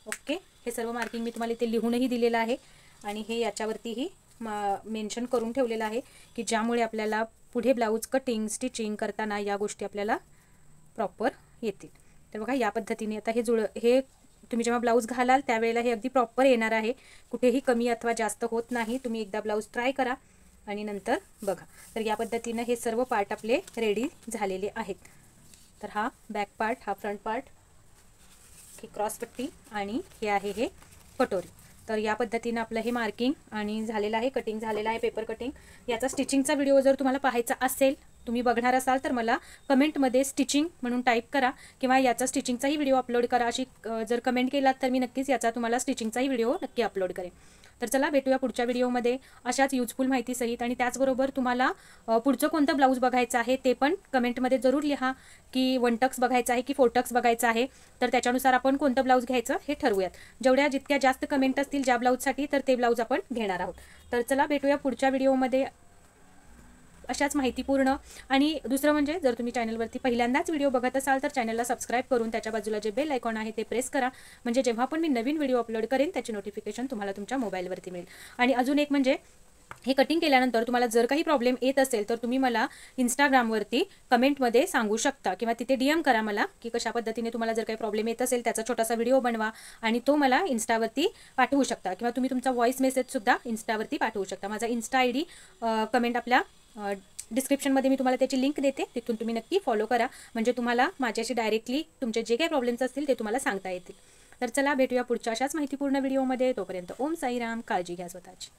[SPEAKER 1] ओके, हे सर्व मार्किंग मी तुम्हाला इथे लिहूनही दिलेलं आहे आणि हे याच्यावरतीही मेन्शन करून ठेवलेलं आहे की ज्यामुळे आपल्याला पुढे ब्लाऊज कटिंग स्टिचिंग करताना या गोष्टी आपल्याला प्रॉपर येतील. तर बघा या पद्धतीने आता हे तुम्ही जेव्हा ब्लाऊज घालाल त्यावेळेला हे अगदी प्रॉपर येणार आहे, कुठेही कमी अथवा जास्त होत नाही. तुम्ही एकदा ब्लाऊज ट्राय करा आणि नंतर बघा. तर या पद्धतीनं हे सर्व पार्ट आपले रेडी झालेले आहेत. तर हा बॅक पार्ट, हा फ्रंट पार्ट, ही क्रॉसपट्टी आणि हे आहे हे कटोरी. तर या पद्धतीनं आपलं हे मार्किंग आणि झालेलं आहे, कटिंग झालेलं आहे, पेपर कटिंग. याचा स्टिचिंगचा व्हिडिओ जर तुम्हाला पाहायचा असेल, तुम्ही बघणार असाल तर मला कमेंटमध्ये स्टिचिंग म्हणून टाईप करा, किंवा याचा स्टिचिंगचाही व्हिडिओ अपलोड करा. अशी जर कमेंट केलात तर मी नक्कीच याचा तुम्हाला स्टिचिंगचाही व्हिडिओ नक्की अपलोड करेन. तर चला भेटूया पुढच्या व्हिडिओमध्ये अशाच युजफुल माहितीसहित. आणि त्याचबरोबर तुम्हाला पुढचं कोणतं ब्लाऊज बघायचं आहे ते पण कमेंटमध्ये जरूर लिहा, की 1 टक्स बघायचं आहे की 4 टक्स बघायचं आहे. तर त्याच्यानुसार आपण कोणतं ब्लाऊज घ्यायचं हे ठरवूयात. जितक्या जास्त कमेंट असतील ज्या ब्लाऊजसाठी तर ते ब्लाऊज आपण घेणार आहोत. तर चला भेटूया पुढच्या व्हिडिओमध्ये अशाच माहितीपूर्ण. आणि दुसरं म्हणजे जर तुम्ही चॅनलवरती पहिल्यांदाच व्हिडिओ बघत असाल तर चॅनलला सबस्क्राईब करून त्याच्या बाजूला जे बेल आयकॉन आहे ते प्रेस करा, म्हणजे जेव्हा पण मी नवीन व्हिडिओ अपलोड करेन त्याची नोटिफिकेशन तुम्हाला तुमच्या मोबाईलवरती मिळेल. आणि अजून एक म्हणजे हे कटिंग केल्यानंतर तुम्हाला जर काही प्रॉब्लेम येत असेल तर तुम्ही मला इंस्टाग्रामवरती कमेंटमध्ये सांगू शकता, किंवा तिथे DM करा मला की कशा पद्धतीने तुम्हाला जर काही प्रॉब्लेम येत असेल त्याचा छोटासा व्हिडिओ बनवा आणि तो मला इन्स्टावरती पाठवू शकता, किंवा तुम्ही तुमचा व्हॉइस मेसेजसुद्धा इन्स्टावरती पाठवू शकता. माझा इन्स्टा ID कमेंट आपल्या डिस्क्रिप्शनमध्ये मी तुम्हाला त्याची लिंक देते, तिथून तुम्ही नक्की फॉलो करा, म्हणजे तुम्हाला माझ्याशी डायरेक्टली तुमचे जे काही प्रॉब्लेम्स असतील ते तुम्हाला सांगता येतील. तर चला भेटूया पुढच्या अशाच माहितीपूर्ण व्हिडिओमध्ये. तोपर्यंत ओम साईराम, काळजी घ्या स्वतःची.